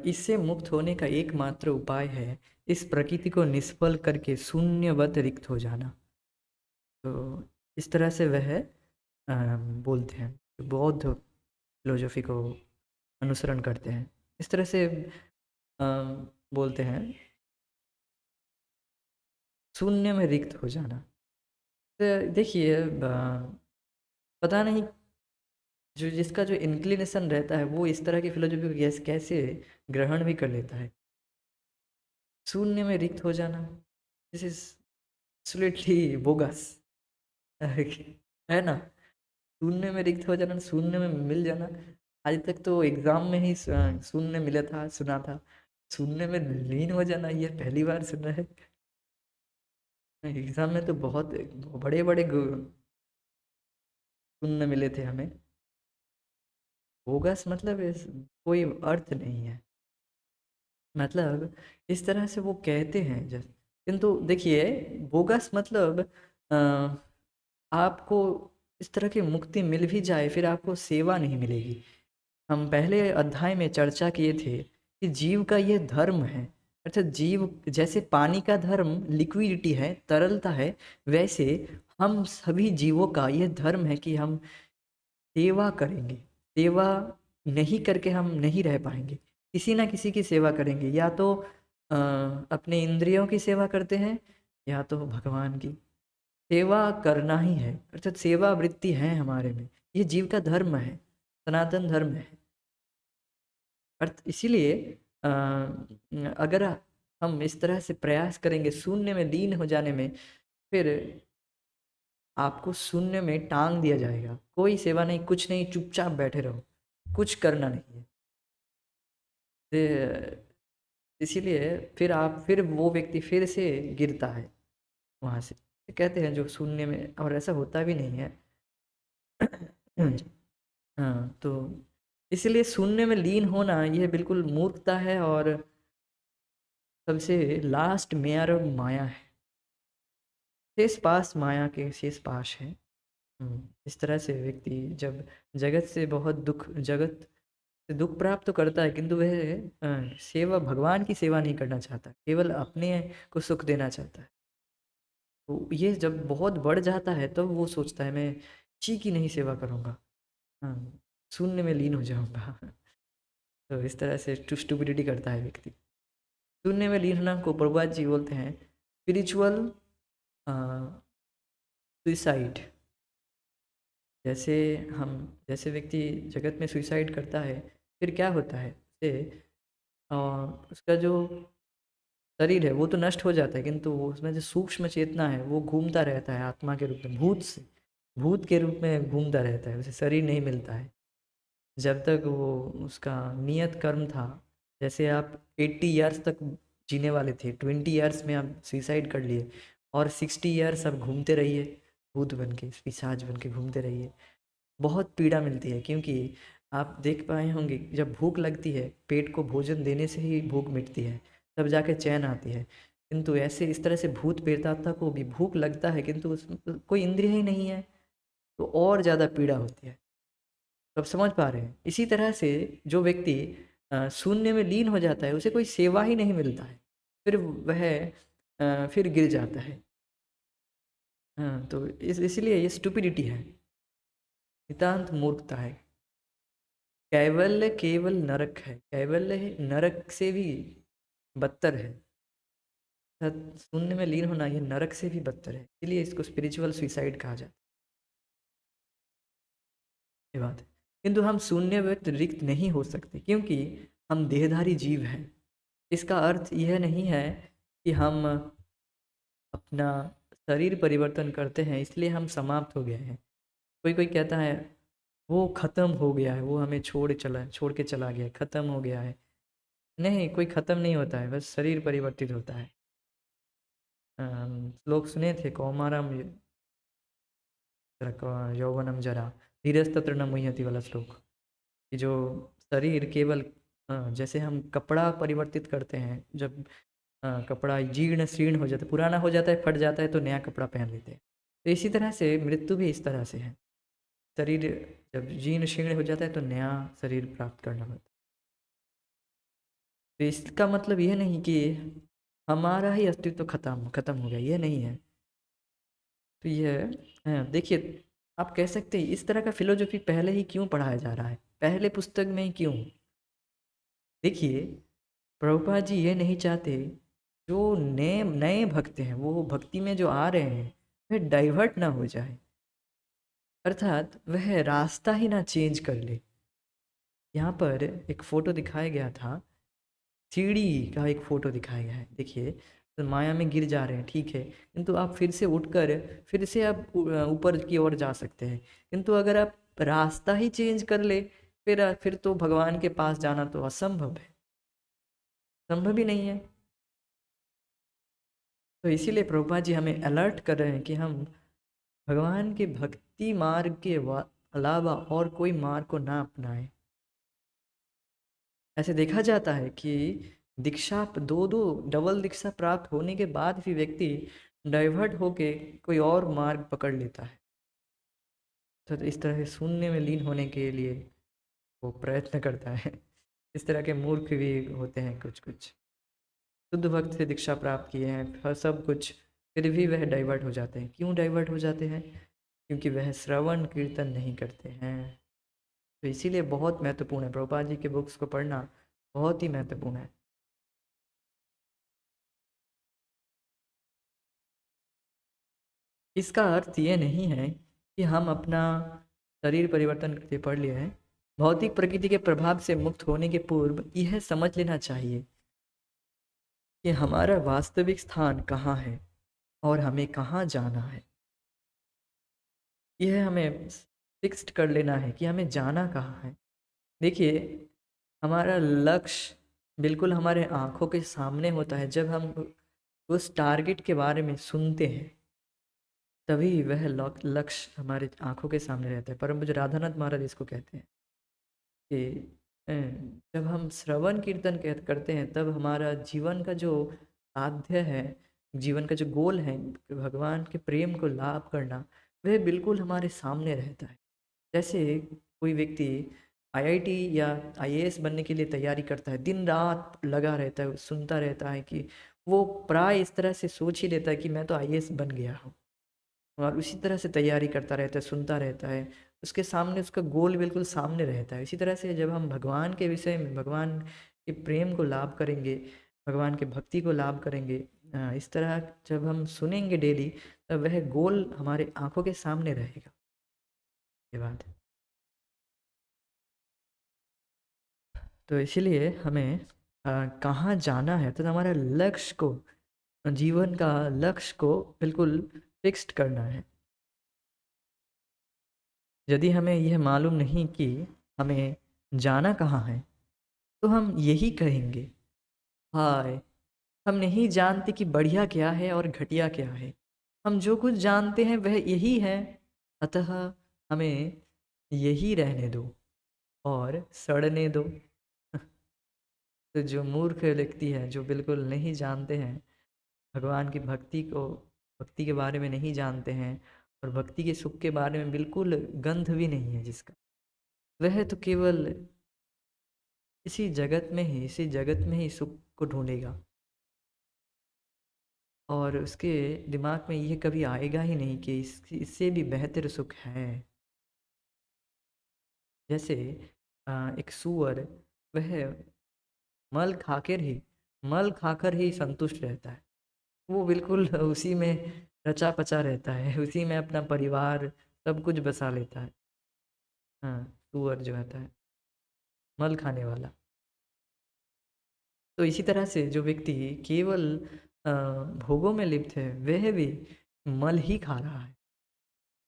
इससे मुक्त होने का एकमात्र उपाय है इस प्रकृति को निष्फल करके शून्यवत रिक्त हो जाना। तो इस तरह से वह बोलते हैं, बौद्ध फिलोसफी को अनुसरण करते हैं, इस तरह से अ, बोलते हैं शून्य में रिक्त हो जाना। तो देखिए पता नहीं जो जिसका जो इंक्लिनेशन रहता है वो इस तरह की फिलोसफी को कैसे ग्रहण भी कर लेता है। शून्य में रिक्त हो जाना, दिस इज एब्सोल्युटली बोगस है ना। शून्य में रिक्त हो जाना, शून्य में मिल जाना। आज तक तो एग्जाम में ही शून्य मिला था, सुना था। शून्य में लीन हो जाना ये पहली बार सुना है। एग्जाम में तो बहुत बड़े बड़े शून्य मिले थे हमें। बोगस मतलब कोई अर्थ नहीं है। मतलब इस तरह से वो कहते हैं जैसे, किंतु देखिए बोगस मतलब अ, आपको इस तरह की मुक्ति मिल भी जाए फिर आपको सेवा नहीं मिलेगी। हम पहले अध्याय में चर्चा किए थे कि जीव का यह धर्म है, अर्थात जीव जैसे पानी का धर्म लिक्विडिटी है, तरलता है, वैसे हम सभी जीवों का यह धर्म है कि हम सेवा करेंगे। सेवा नहीं करके हम नहीं रह पाएंगे, किसी ना किसी की सेवा करेंगे। या तो अपने इंद्रियों की सेवा करते हैं या तो भगवान की सेवा करना ही है, अर्थात सेवा वृत्ति है हमारे में। ये जीव का धर्म है, सनातन धर्म है। अर्थ इसीलिए अ, अगर हम इस तरह से प्रयास करेंगे शून्य में लीन हो जाने में, फिर आपको शून्य में टांग दिया जाएगा। कोई सेवा नहीं, कुछ नहीं, चुपचाप बैठे रहो, कुछ करना नहीं है। इसीलिए फिर वो व्यक्ति फिर से गिरता है वहां से। कहते हैं जो शून्य में, और ऐसा होता भी नहीं है। हाँ, तो इसलिए शून्य में लीन होना यह बिल्कुल मूर्खता है और सबसे लास्ट मेयर ऑफ माया है। शेष पास माया के शेष पास है। इस तरह से व्यक्ति जब जगत से दुख प्राप्त तो करता है, किंतु वह सेवा, भगवान की सेवा नहीं करना चाहता, केवल अपने को सुख देना चाहता है। तो ये जब बहुत बढ़ जाता है तब वो सोचता है मैं ची की नहीं सेवा करूँगा, हाँ, शून्य में लीन हो जाऊँगा। तो इस तरह से स्टुपिडिटी करता है व्यक्ति। शून्य में लीन होना को प्रभुपाद जी बोलते हैं स्पिरिचुअल सुइसाइड। जैसे हम जैसे व्यक्ति जगत में सुइसाइड करता है, फिर क्या होता है उसे अ, उसका जो शरीर है वो तो नष्ट हो जाता है, किंतु वो उसमें जो सूक्ष्म चेतना है वो घूमता रहता है आत्मा के रूप में, भूत के रूप में घूमता रहता है, उसे शरीर नहीं मिलता है जब तक वो उसका नियत कर्म था। जैसे आप 80 ईयर्स तक जीने वाले थे, 20 ईयर्स में आप सुसाइड कर लिए, और 60 ईयर्स आप घूमते रहिए, भूत बन के, पिशाच बन के घूमते रहिए। बहुत पीड़ा मिलती है, क्योंकि आप देख पाए होंगे जब भूख लगती है, पेट को भोजन देने से ही भूख मिटती है, तब जाके चैन आती है। किंतु ऐसे इस तरह से भूत प्रेतात्मा को भी भूख लगता है, किंतु उसमें कोई इंद्रिय ही नहीं है, तो और ज़्यादा पीड़ा होती है। तो आप समझ पा रहे हैं। इसी तरह से जो व्यक्ति शून्य में लीन हो जाता है उसे कोई सेवा ही नहीं मिलता है, फिर वह फिर गिर जाता है। हाँ, तो इसलिए ये स्टुपिडिटी है, नितांत मूर्खता है। कैवल्य केवल नरक है, कैवल्य नरक से भी बदतर है। शून्य में लीन होना ये नरक से भी बदतर है, इसलिए इसको स्पिरिचुअल सुइसाइड कहा जाता है। ये बात है। किंतु हम शून्य व्यक्त रिक्त नहीं हो सकते, क्योंकि हम देहधारी जीव हैं। इसका अर्थ यह नहीं है कि हम अपना शरीर परिवर्तन करते हैं इसलिए हम समाप्त हो गए हैं। कोई कोई कहता है वो खत्म हो गया है, वो हमें छोड़ के चला गया, खत्म हो गया है। नहीं, कोई खत्म नहीं होता है, बस शरीर परिवर्तित होता है। श्लोक सुने थे, कौमारम यौवनम जरा धीरस्तत्र न मुह्यति वाला श्लोक, कि जो शरीर केवल जैसे हम कपड़ा परिवर्तित करते हैं, जब कपड़ा जीर्ण शीर्ण हो जाता है, पुराना हो जाता है, फट जाता है, तो नया कपड़ा पहन लेते हैं। तो इसी तरह से मृत्यु भी इस तरह से है। शरीर जब जीर्ण शीर्ण हो जाता है तो नया शरीर प्राप्त करना पड़ता है। तो इसका मतलब ये नहीं कि हमारा ही अस्तित्व खत्म खत्म हो गया, ये नहीं है। तो ये देखिए, आप कह सकते हैं इस तरह का फिलोसफी पहले ही क्यों पढ़ाया जा रहा है, पहले पुस्तक में ही क्यों। देखिए, प्रभुपाद जी ये नहीं चाहते जो नए नए भक्त हैं वो भक्ति में जो आ रहे हैं वह डाइवर्ट ना हो जाए, अर्थात वह रास्ता ही ना चेंज कर ले। यहाँ पर एक फोटो दिखाया गया था, सीढ़ी का एक फोटो दिखाया गया है। देखिए, तो माया में गिर जा रहे हैं, ठीक है, किंतु आप फिर से उठकर फिर से आप ऊपर की ओर जा सकते हैं। किंतु अगर आप रास्ता ही चेंज कर ले, फिर तो भगवान के पास जाना तो असंभव है, संभव ही नहीं है। तो इसीलिए प्रभुपाद जी हमें अलर्ट कर रहे हैं कि हम भगवान के भक्ति मार्ग के अलावा और कोई मार्ग को ना अपनाएं। ऐसे देखा जाता है कि दीक्षा दो दो डबल दीक्षा प्राप्त होने के बाद भी व्यक्ति डाइवर्ट होके कोई और मार्ग पकड़ लेता है। तो इस तरह से शून्य में लीन होने के लिए वो प्रयत्न करता है। इस तरह के मूर्ख भी होते हैं कुछ कुछ, शुद्ध भक्त से दीक्षा प्राप्त किए हैं सब कुछ, फिर भी वह डाइवर्ट हो जाते हैं। क्यों डाइवर्ट हो जाते हैं? क्योंकि वह श्रवण कीर्तन नहीं करते हैं। तो इसीलिए बहुत महत्वपूर्ण है, प्रभुपाद जी के बुक्स को पढ़ना बहुत ही महत्वपूर्ण है। इसका अर्थ ये नहीं है कि हम अपना शरीर परिवर्तन करके पढ़ लिए हैं। भौतिक प्रकृति के प्रभाव से मुक्त होने के पूर्व यह समझ लेना चाहिए कि हमारा वास्तविक स्थान कहाँ है और हमें कहाँ जाना है। यह हमें फिक्स्ड कर लेना है कि हमें जाना कहाँ है। देखिए, हमारा लक्ष्य बिल्कुल हमारे आँखों के सामने होता है। जब हम उस टारगेट के बारे में सुनते हैं तभी वह लक्ष्य हमारे आँखों के सामने रहता है। परम पूज्य राधानाथ महाराज इसको कहते हैं कि अ, जब हम श्रवण कीर्तन करते हैं तब हमारा जीवन का जो साध्य है, जीवन का जो गोल है, भगवान के प्रेम को लाभ करना, वह बिल्कुल हमारे सामने रहता है। जैसे कोई व्यक्ति आईआईटी या आईएएस बनने के लिए तैयारी करता है, दिन रात लगा रहता है, सुनता रहता है कि वो प्राय इस तरह से सोच ही लेता है कि मैं तो आईएएस बन गया हूँ, और उसी तरह से तैयारी करता रहता है, सुनता रहता है, उसके सामने उसका गोल बिल्कुल सामने रहता है। इसी तरह से जब हम भगवान के विषय में, भगवान के प्रेम को लाभ करेंगे, भगवान के भक्ति को लाभ करेंगे, इस तरह जब हम सुनेंगे डेली, तब वह गोल हमारे आंखों के सामने रहेगा। ये बात है। तो इसीलिए हमें कहाँ जाना है, तो हमारा लक्ष्य को, जीवन का लक्ष्य को बिल्कुल फिक्स्ड करना है। यदि हमें यह मालूम नहीं कि हमें जाना कहाँ है, तो हम यही कहेंगे, हाय, हम नहीं जानते कि बढ़िया क्या है और घटिया क्या है। हम जो कुछ जानते हैं वह यही है, अतः हमें यही रहने दो और सड़ने दो। तो जो मूर्ख व्यक्ति है, जो बिल्कुल नहीं जानते हैं भगवान की भक्ति को, भक्ति के बारे में नहीं जानते हैं और भक्ति के सुख के बारे में बिल्कुल गंध भी नहीं है जिसका, वह तो केवल इसी जगत में ही सुख को ढूंढेगा, और उसके दिमाग में ये कभी आएगा ही नहीं कि इससे भी बेहतर सुख है। जैसे एक सूअर, वह मल खाकर ही मल खाकर ही संतुष्ट रहता है। वो बिल्कुल उसी में रचा पचा रहता है, उसी में अपना परिवार सब कुछ बसा लेता है। हाँ, सूअर जो रहता है, मल खाने वाला। तो इसी तरह से जो व्यक्ति केवल भोगों में लिप्त है, वह भी मल ही खा रहा है।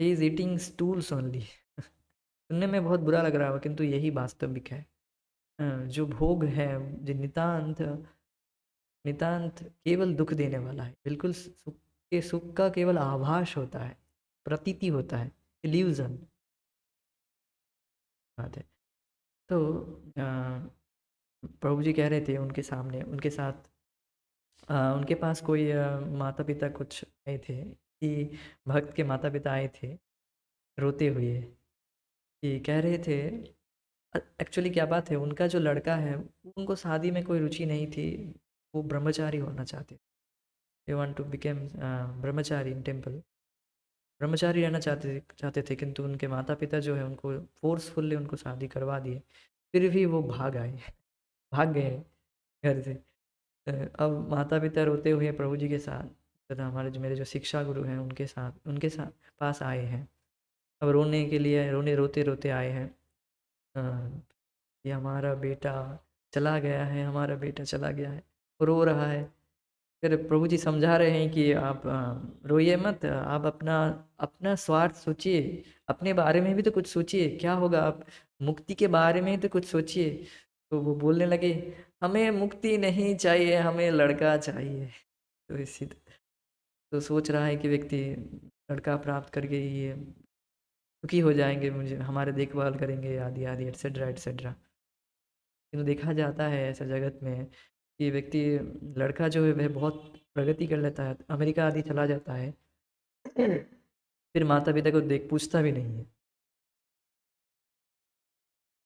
He is eating stools only. सुनने में बहुत बुरा लग रहा हो, किंतु यही वास्तविक है। जो भोग है, जो नितांत नितांत केवल दुख देने वाला है, बिल्कुल सुख का केवल आभास होता है, प्रतीति होता है, इल्यूजन बात है। तो प्रभु जी कह रहे थे उनके सामने, उनके साथ उनके पास कोई माता पिता कुछ आए थे कि भक्त के माता पिता आए थे रोते हुए, कि कह रहे थे, एक्चुअली क्या बात है, उनका जो लड़का है, उनको शादी में कोई रुचि नहीं थी, वो ब्रह्मचारी होना चाहते, they want to became Brahmachari in temple, ब्रह्मचारी रहना चाहते चाहते थे, किंतु उनके माता पिता जो है उनको फोर्सफुल्ली उनको शादी करवा दिए, फिर भी वो भाग आए भाग गए घर से। अब माता पिता रोते हुए प्रभु जी के साथ तथा हमारे जो मेरे जो शिक्षा गुरु हैं उनके साथ पास आए हैं। अब रोने के लिए रोने रोते रोते आए हैं, अ, कि हमारा बेटा चला गया है, हमारा बेटा चला गया है, रो रहा है। फिर प्रभु जी समझा रहे हैं कि आप रोइए मत, आप अपना अपना स्वार्थ सोचिए, अपने बारे में भी तो कुछ सोचिए, क्या होगा, आप मुक्ति के बारे में तो कुछ सोचिए। तो वो बोलने लगे, हमें मुक्ति नहीं चाहिए, हमें लड़का चाहिए। तो इसी तो सोच रहा है कि व्यक्ति लड़का प्राप्त करके ये सुखी हो जाएंगे, मुझे हमारे देखभाल करेंगे, आदि आदि एटसेट्रा एटसेट्रा। किंतु देखा जाता है ऐसा जगत में कि व्यक्ति लड़का जो है वह बहुत प्रगति कर लेता है, अमेरिका आदि चला जाता है, फिर माता पिता को देख पूछता भी नहीं है।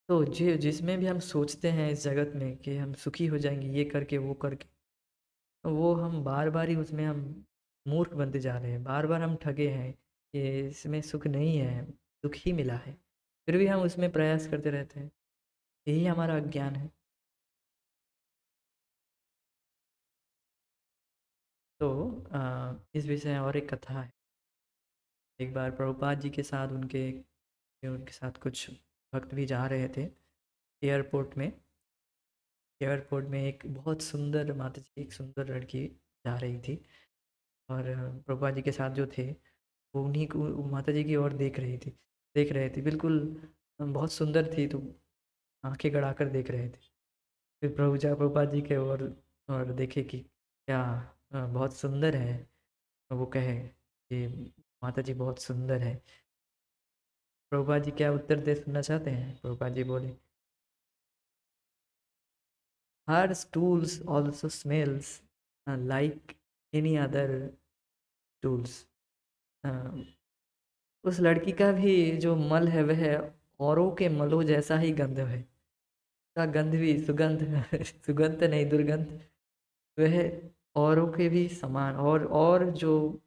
तो जिसमें भी हम सोचते हैं इस जगत में कि हम सुखी हो जाएंगे ये करके वो करके, तो वो हम बार बार ही उसमें हम मूर्ख बनते जा रहे हैं, बार बार हम ठगे हैं कि इसमें सुख नहीं है, दुख ही मिला है, फिर भी हम उसमें प्रयास करते रहते हैं। यही हमारा अज्ञान है। तो इस विषय और एक कथा है। एक बार प्रभुपाद जी के साथ उनके साथ कुछ भक्त भी जा रहे थे एयरपोर्ट में। एयरपोर्ट में एक बहुत सुंदर माता जी, एक सुंदर लड़की जा रही थी, और प्रभुपाद जी के साथ जो थे वो उन्हीं को माता जी की ओर देख रहे थे, बिल्कुल बहुत सुंदर थी, तो आंखें गड़ा कर देख रहे थे। फिर प्रभुपाद जी के और देखे कि क्या बहुत सुंदर है, तो वो कहे कि माता जी बहुत सुंदर है। प्रभुपाद जी क्या उत्तर दे सुनना चाहते हैं? प्रभुपाद जी बोले, हर stools also smells like any other stools। उस लड़की का भी जो मल है वह औरों के मलों जैसा ही गंध है, का गंध भी सुगंध सुगंध नहीं दुर्गंध, वह औरों के भी समान, और जो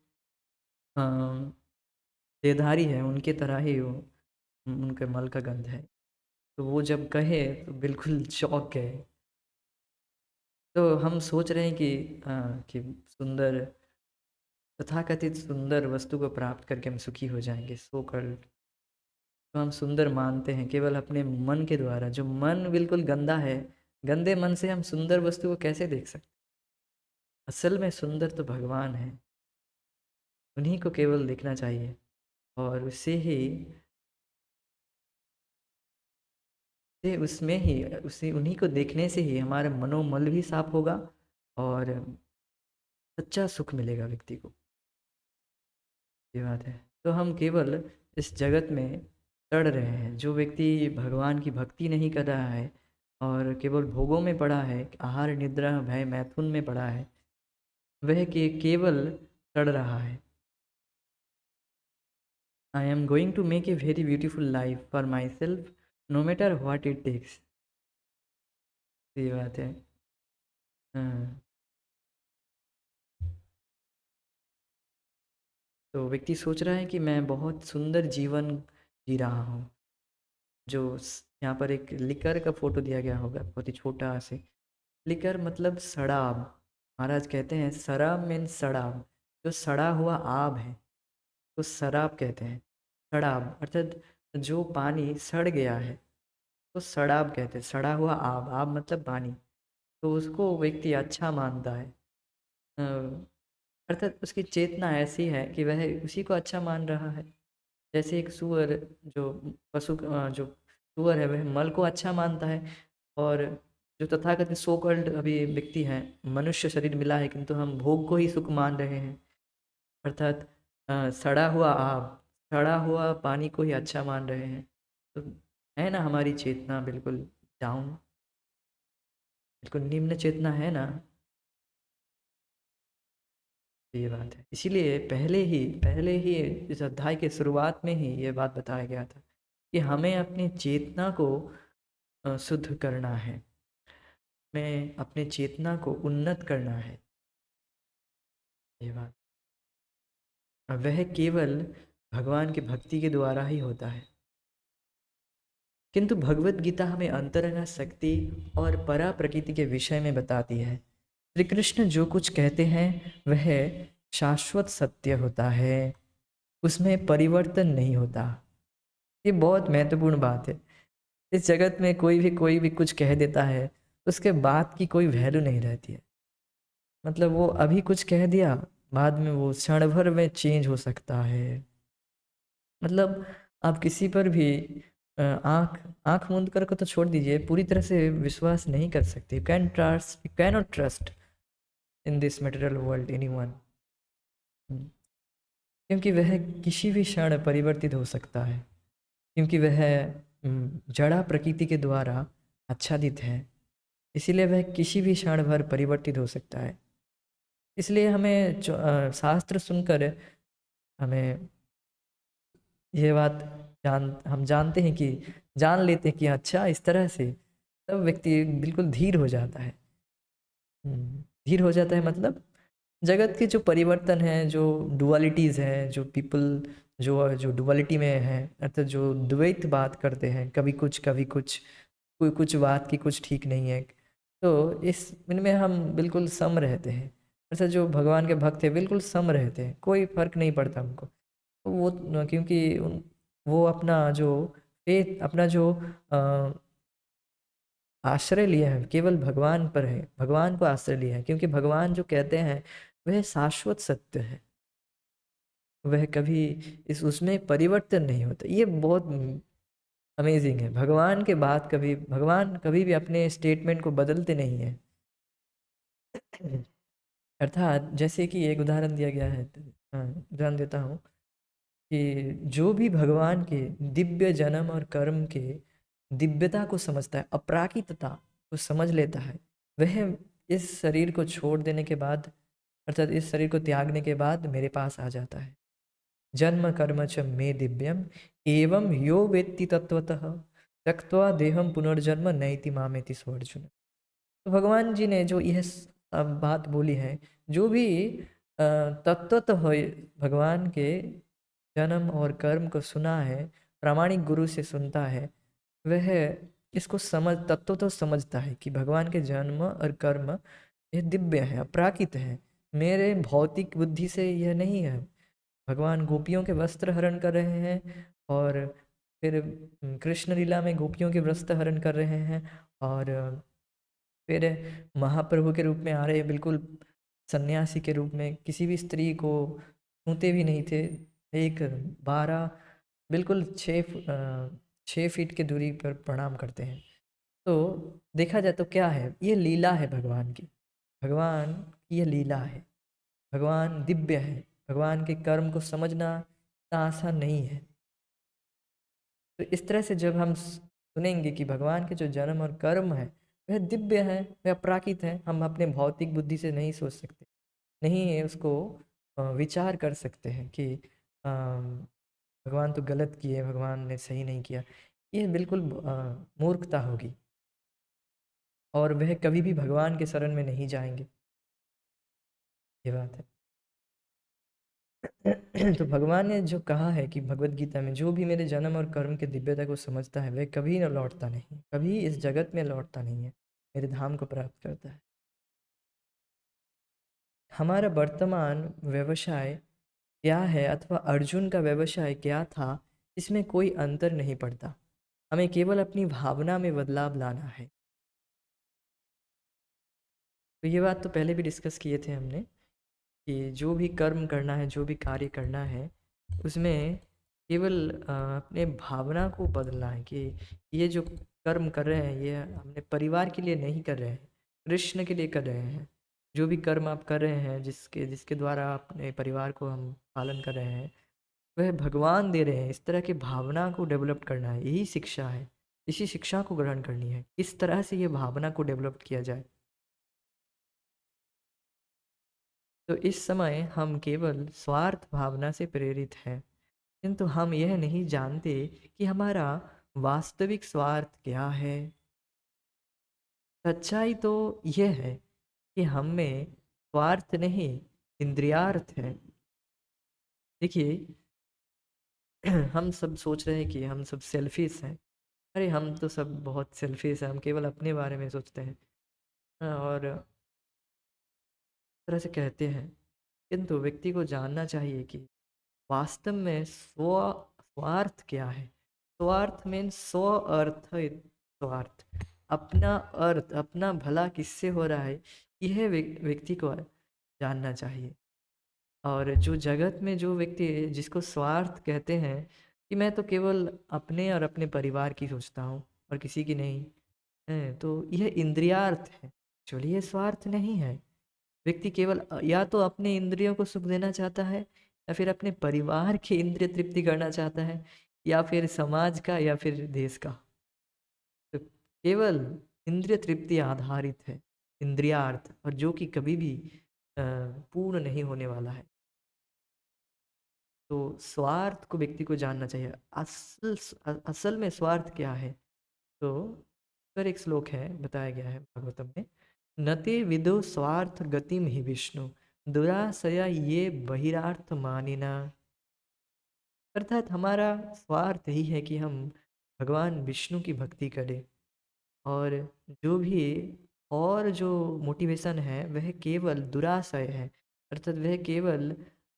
देहधारी है उनके तरह ही वो उनके मल का गंध है। तो वो जब कहे तो बिल्कुल चौंक गए। तो हम सोच रहे हैं कि सुंदर तथाकथित सुंदर वस्तु को प्राप्त करके हम सुखी हो जाएंगे, सो कल तो हम सुंदर मानते हैं केवल अपने मन के द्वारा, जो मन बिल्कुल गंदा है, गंदे मन से हम सुंदर वस्तु को कैसे देख सकते? असल में सुंदर तो भगवान है, उन्हीं को केवल देखना चाहिए, और उसमें ही उसी उन्हीं को देखने से ही हमारा मनोमल भी साफ होगा, और सच्चा सुख मिलेगा व्यक्ति को। ये बात है। तो हम केवल इस जगत में चढ़ रहे हैं, जो व्यक्ति भगवान की भक्ति नहीं कर रहा है और केवल भोगों में पड़ा है, आहार निद्रा भय मैथुन में पड़ा है, वह केवल चढ़ रहा है। I am going to make a very beautiful life for my self, no matter what it takes. ये बात है। हाँ, तो व्यक्ति सोच रहा है कि मैं बहुत सुंदर जीवन जी रहा हूँ, यहाँ पर एक लिकर का फोटो दिया गया होगा, बहुत ही छोटा से। लिकर मतलब शराब। महाराज कहते हैं शराब मीन्स शराब, जो सड़ा हुआ आब है तो शराब कहते हैं। शराब अर्थात जो पानी सड़ गया है तो शराब कहते हैं, सड़ा हुआ आब, आब मतलब पानी। तो उसको व्यक्ति अच्छा मानता है, अ, अर्थात उसकी चेतना ऐसी है कि वह उसी को अच्छा मान रहा है। जैसे एक सुअर, जो जो सुअर है वह मल को अच्छा मानता है, और जो तथाकथित सो कॉल्ड अभी व्यक्ति हैं, मनुष्य शरीर मिला है किंतु हम भोग को ही सुख मान रहे हैं, अर्थात सड़ा हुआ आग, सड़ा हुआ पानी को ही अच्छा मान रहे हैं। तो है ना हमारी चेतना बिल्कुल डाउन, बिल्कुल निम्न चेतना है ना। तो ये बात है, इसीलिए पहले ही इस अध्याय के शुरुआत में ही ये बात बताया गया था कि हमें अपनी चेतना को शुद्ध करना है, हमें अपने चेतना को उन्नत करना है। ये बात वह केवल भगवान की भक्ति के द्वारा ही होता है। किंतु भगवत गीता हमें अंतरंग शक्ति और परा प्रकृति के विषय में बताती है। श्री कृष्ण जो कुछ कहते हैं वह शाश्वत सत्य होता है, उसमें परिवर्तन नहीं होता। ये बहुत महत्वपूर्ण बात है। इस जगत में कोई भी कुछ कह देता है, उसके बाद की कोई वैल्यू नहीं रहती है। मतलब वो अभी कुछ कह दिया, बाद में वो क्षण भर में चेंज हो सकता है। मतलब आप किसी पर भी आँख आँख मूंद कर को तो छोड़ दीजिए, पूरी तरह से विश्वास नहीं कर सकते। You can not trust in this material world anyone, क्योंकि वह किसी भी क्षण परिवर्तित हो सकता है, क्योंकि वह जड़ा प्रकृति के द्वारा आच्छादित है, इसीलिए वह किसी भी क्षण भर परिवर्तित हो सकता है। इसलिए हमें शास्त्र सुनकर हमें ये बात हम जानते हैं कि जान लेते हैं कि अच्छा इस तरह से, तब व्यक्ति बिल्कुल धीर हो जाता है। धीर हो जाता है मतलब जगत के जो परिवर्तन हैं, जो डुअलिटीज़ हैं, जो पीपल जो जो डुअलिटी में हैं, अर्थात जो द्वैत बात करते हैं, कभी कुछ कभी कुछ, कोई कुछ बात की कुछ ठीक नहीं है, तो इस इनमें हम बिल्कुल सम रहते हैं। अर्थात जो भगवान के भक्त हैं बिल्कुल सम रहते हैं, कोई फर्क नहीं पड़ता उनको। तो वो क्योंकि वो अपना जो फेथ, अपना जो अ, आश्रय लिए हैं केवल भगवान पर है, भगवान को आश्रय लिया है, क्योंकि भगवान जो कहते हैं वह शाश्वत सत्य है, वह कभी इस उसमें परिवर्तन नहीं होता। ये बहुत अमेजिंग है। भगवान कभी भी अपने स्टेटमेंट को बदलते नहीं है। अर्थात जैसे कि एक उदाहरण दिया गया है, उदाहरण देता हूँ कि जो भी भगवान के दिव्य जन्म और कर्म के दिव्यता को समझता है, अपराकितता को समझ लेता है, वह इस शरीर को छोड़ देने के बाद, अर्थात इस शरीर को त्यागने के बाद मेरे पास आ जाता है। जन्म कर्म च मे दिव्यम एवं यो वेत्ति तत्वतः त्यक्त्वा देहम पुनर्जन्म नैति मामेति सो अर्जुन। तो भगवान जी ने जो यह बात बोली है, जो भी तत्वतः भगवान के जन्म और कर्म को सुना है, प्रामाणिक गुरु से सुनता है, वह इसको तत्व तो समझता है कि भगवान के जन्म और कर्म यह दिव्य है, अपराकित है, मेरे भौतिक बुद्धि से यह नहीं है। भगवान गोपियों के वस्त्र हरण कर रहे हैं, और फिर कृष्ण लीला में गोपियों के वस्त्र हरण कर रहे हैं, और फिर महाप्रभु के रूप में आ रहे हैं, बिल्कुल सन्यासी के रूप में, किसी भी स्त्री को छूते भी नहीं थे। एक 12 बिल्कुल 6 फीट की दूरी पर प्रणाम करते हैं। तो देखा जाए तो क्या है, ये लीला है भगवान की, भगवान की ये लीला है। भगवान दिव्य है, भगवान के कर्म को समझना इतना आसान नहीं है। तो इस तरह से जब हम सुनेंगे कि भगवान के जो जन्म और कर्म है वह दिव्य है, वह अपराकित है, हम अपने भौतिक बुद्धि से नहीं सोच सकते, नहीं उसको विचार कर सकते हैं कि भगवान तो गलत किए, भगवान ने सही नहीं किया, ये बिल्कुल मूर्खता होगी, और वह कभी भी भगवान के शरण में नहीं जाएंगे। ये बात है। तो भगवान ने जो कहा है कि भगवत गीता में, जो भी मेरे जन्म और कर्म के दिव्यता को समझता है वह कभी न लौटता नहीं, कभी इस जगत में लौटता नहीं है, मेरे धाम को प्राप्त करता है। हमारा वर्तमान व्यवसाय क्या है अथवा अर्जुन का व्यवसाय क्या था, इसमें कोई अंतर नहीं पड़ता, हमें केवल अपनी भावना में बदलाव लाना है। तो ये बात तो पहले भी डिस्कस किए थे हमने कि जो भी कर्म करना है, जो भी कार्य करना है, उसमें केवल अपने भावना को बदलना है कि ये जो कर्म कर रहे हैं ये हमने परिवार के लिए नहीं कर रहे हैं, कृष्ण के लिए कर रहे हैं। जो भी कर्म आप कर रहे हैं, जिसके जिसके द्वारा अपने परिवार को हम पालन कर रहे हैं, वह भगवान दे रहे हैं। इस तरह की भावना को डेवलप करना है, यही शिक्षा है, इसी शिक्षा को ग्रहण करनी है, किस तरह से ये भावना को डेवलप किया जाए। तो इस समय हम केवल स्वार्थ भावना से प्रेरित हैं, किंतु हम यह नहीं जानते कि हमारा वास्तविक स्वार्थ क्या है। सच्चाई तो यह है कि हम में स्वार्थ नहीं, इंद्रियार्थ है। देखिए, हम सब सोच रहे हैं कि हम सब सेल्फिश हैं। अरे हम तो सब बहुत सेल्फिश हैं, हम केवल अपने बारे में सोचते हैं। और इस तरह से कहते हैं, किंतु व्यक्ति को जानना चाहिए कि वास्तव में स्वार्थ क्या है। स्वार्थ मीन्स स्व अर्थ, स्वार्थ, अपना अर्थ, अपना भला किससे हो रहा है, यह व्यक्ति को जानना चाहिए। और जो जगत में जो व्यक्ति जिसको स्वार्थ कहते हैं कि मैं तो केवल अपने और अपने परिवार की सोचता हूँ और किसी की नहीं है, तो यह इंद्रियार्थ है। चलिए, ये स्वार्थ नहीं है। व्यक्ति केवल या तो अपने इंद्रियों को सुख देना चाहता है, या फिर अपने परिवार की इंद्रिय तृप्ति करना चाहता है, या फिर समाज का, या फिर देश का। तो केवल इंद्रिय तृप्ति आधारित है इंद्रियार्थ, और जो कि कभी भी पूर्ण नहीं होने वाला है। तो स्वार्थ को व्यक्ति को जानना चाहिए। असल में स्वार्थ क्या है। तो पर एक श्लोक है, बताया गया है भागवतम में, नते विदो स्वार्थ गतिम ही विष्णु दुराशया ये बहिरार्थ मानिना। अर्थात हमारा स्वार्थ ही है कि हम भगवान विष्णु की भक्ति करें, और जो भी और जो मोटिवेशन है वह केवल दुराशय है। अर्थात वह केवल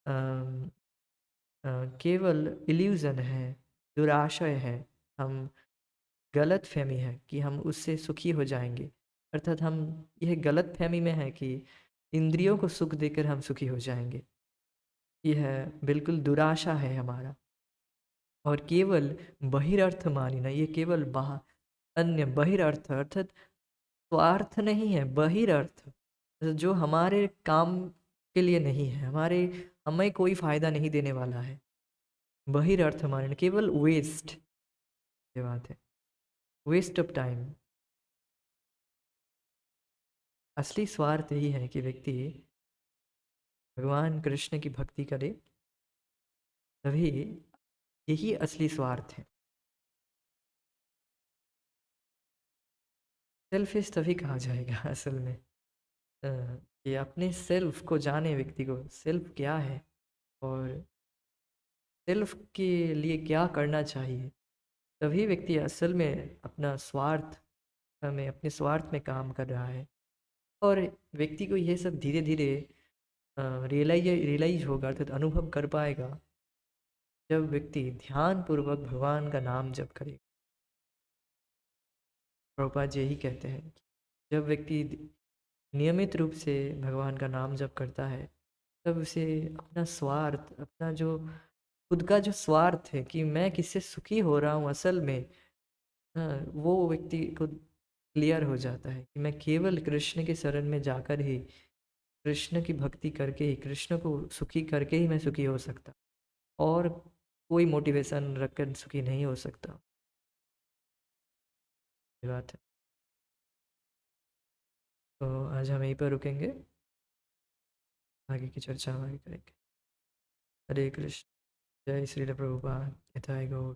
अम, केवल इल्यूजन है, दुराशय है। हम गलत फहमी है कि हम उससे सुखी हो जाएंगे। अर्थात हम यह गलत फहमी में है कि इंद्रियों को सुख देकर हम सुखी हो जाएंगे। यह बिल्कुल दुराशा है हमारा। और केवल बहिरर्थ मानिना, ये केवल अन्य बहिरर्थ, अर्थात स्वार्थ नहीं है, बहिरर्थ, जो हमारे काम के लिए नहीं है, हमें कोई फायदा नहीं देने वाला है। बहिरर्थ मानिना केवल वेस्ट, ये बात है, वेस्ट ऑफ टाइम। असली स्वार्थ यही है कि व्यक्ति भगवान कृष्ण की भक्ति करे, तभी, यही असली स्वार्थ है। सेल्फिश तभी कहा जाएगा असल में, कि अपने सेल्फ को जाने, व्यक्ति को सेल्फ क्या है, और सेल्फ के लिए क्या करना चाहिए, तभी व्यक्ति असल में अपना स्वार्थ में, अपने स्वार्थ में काम कर रहा है। और व्यक्ति को यह सब धीरे धीरे रियलाइज होगा, अर्थात अनुभव कर पाएगा, जब व्यक्ति ध्यान पूर्वक भगवान का नाम जप करे। प्रभुपाद जी यही कहते हैं कि जब व्यक्ति नियमित रूप से भगवान का नाम जप करता है, तब उसे अपना स्वार्थ, अपना जो खुद का जो स्वार्थ है कि मैं किससे सुखी हो रहा हूँ असल में, वो व्यक्ति को क्लियर हो जाता है कि मैं केवल कृष्ण के शरण में जाकर ही, कृष्ण की भक्ति करके ही, कृष्ण को सुखी करके ही मैं सुखी हो सकता, और कोई मोटिवेशन रखकर सुखी नहीं हो सकता। ये बात है। तो आज हम यहीं पर रुकेंगे, आगे की चर्चा हम आगे करेंगे। हरे कृष्ण। जय श्री प्रभुपाद। यथाय गौर।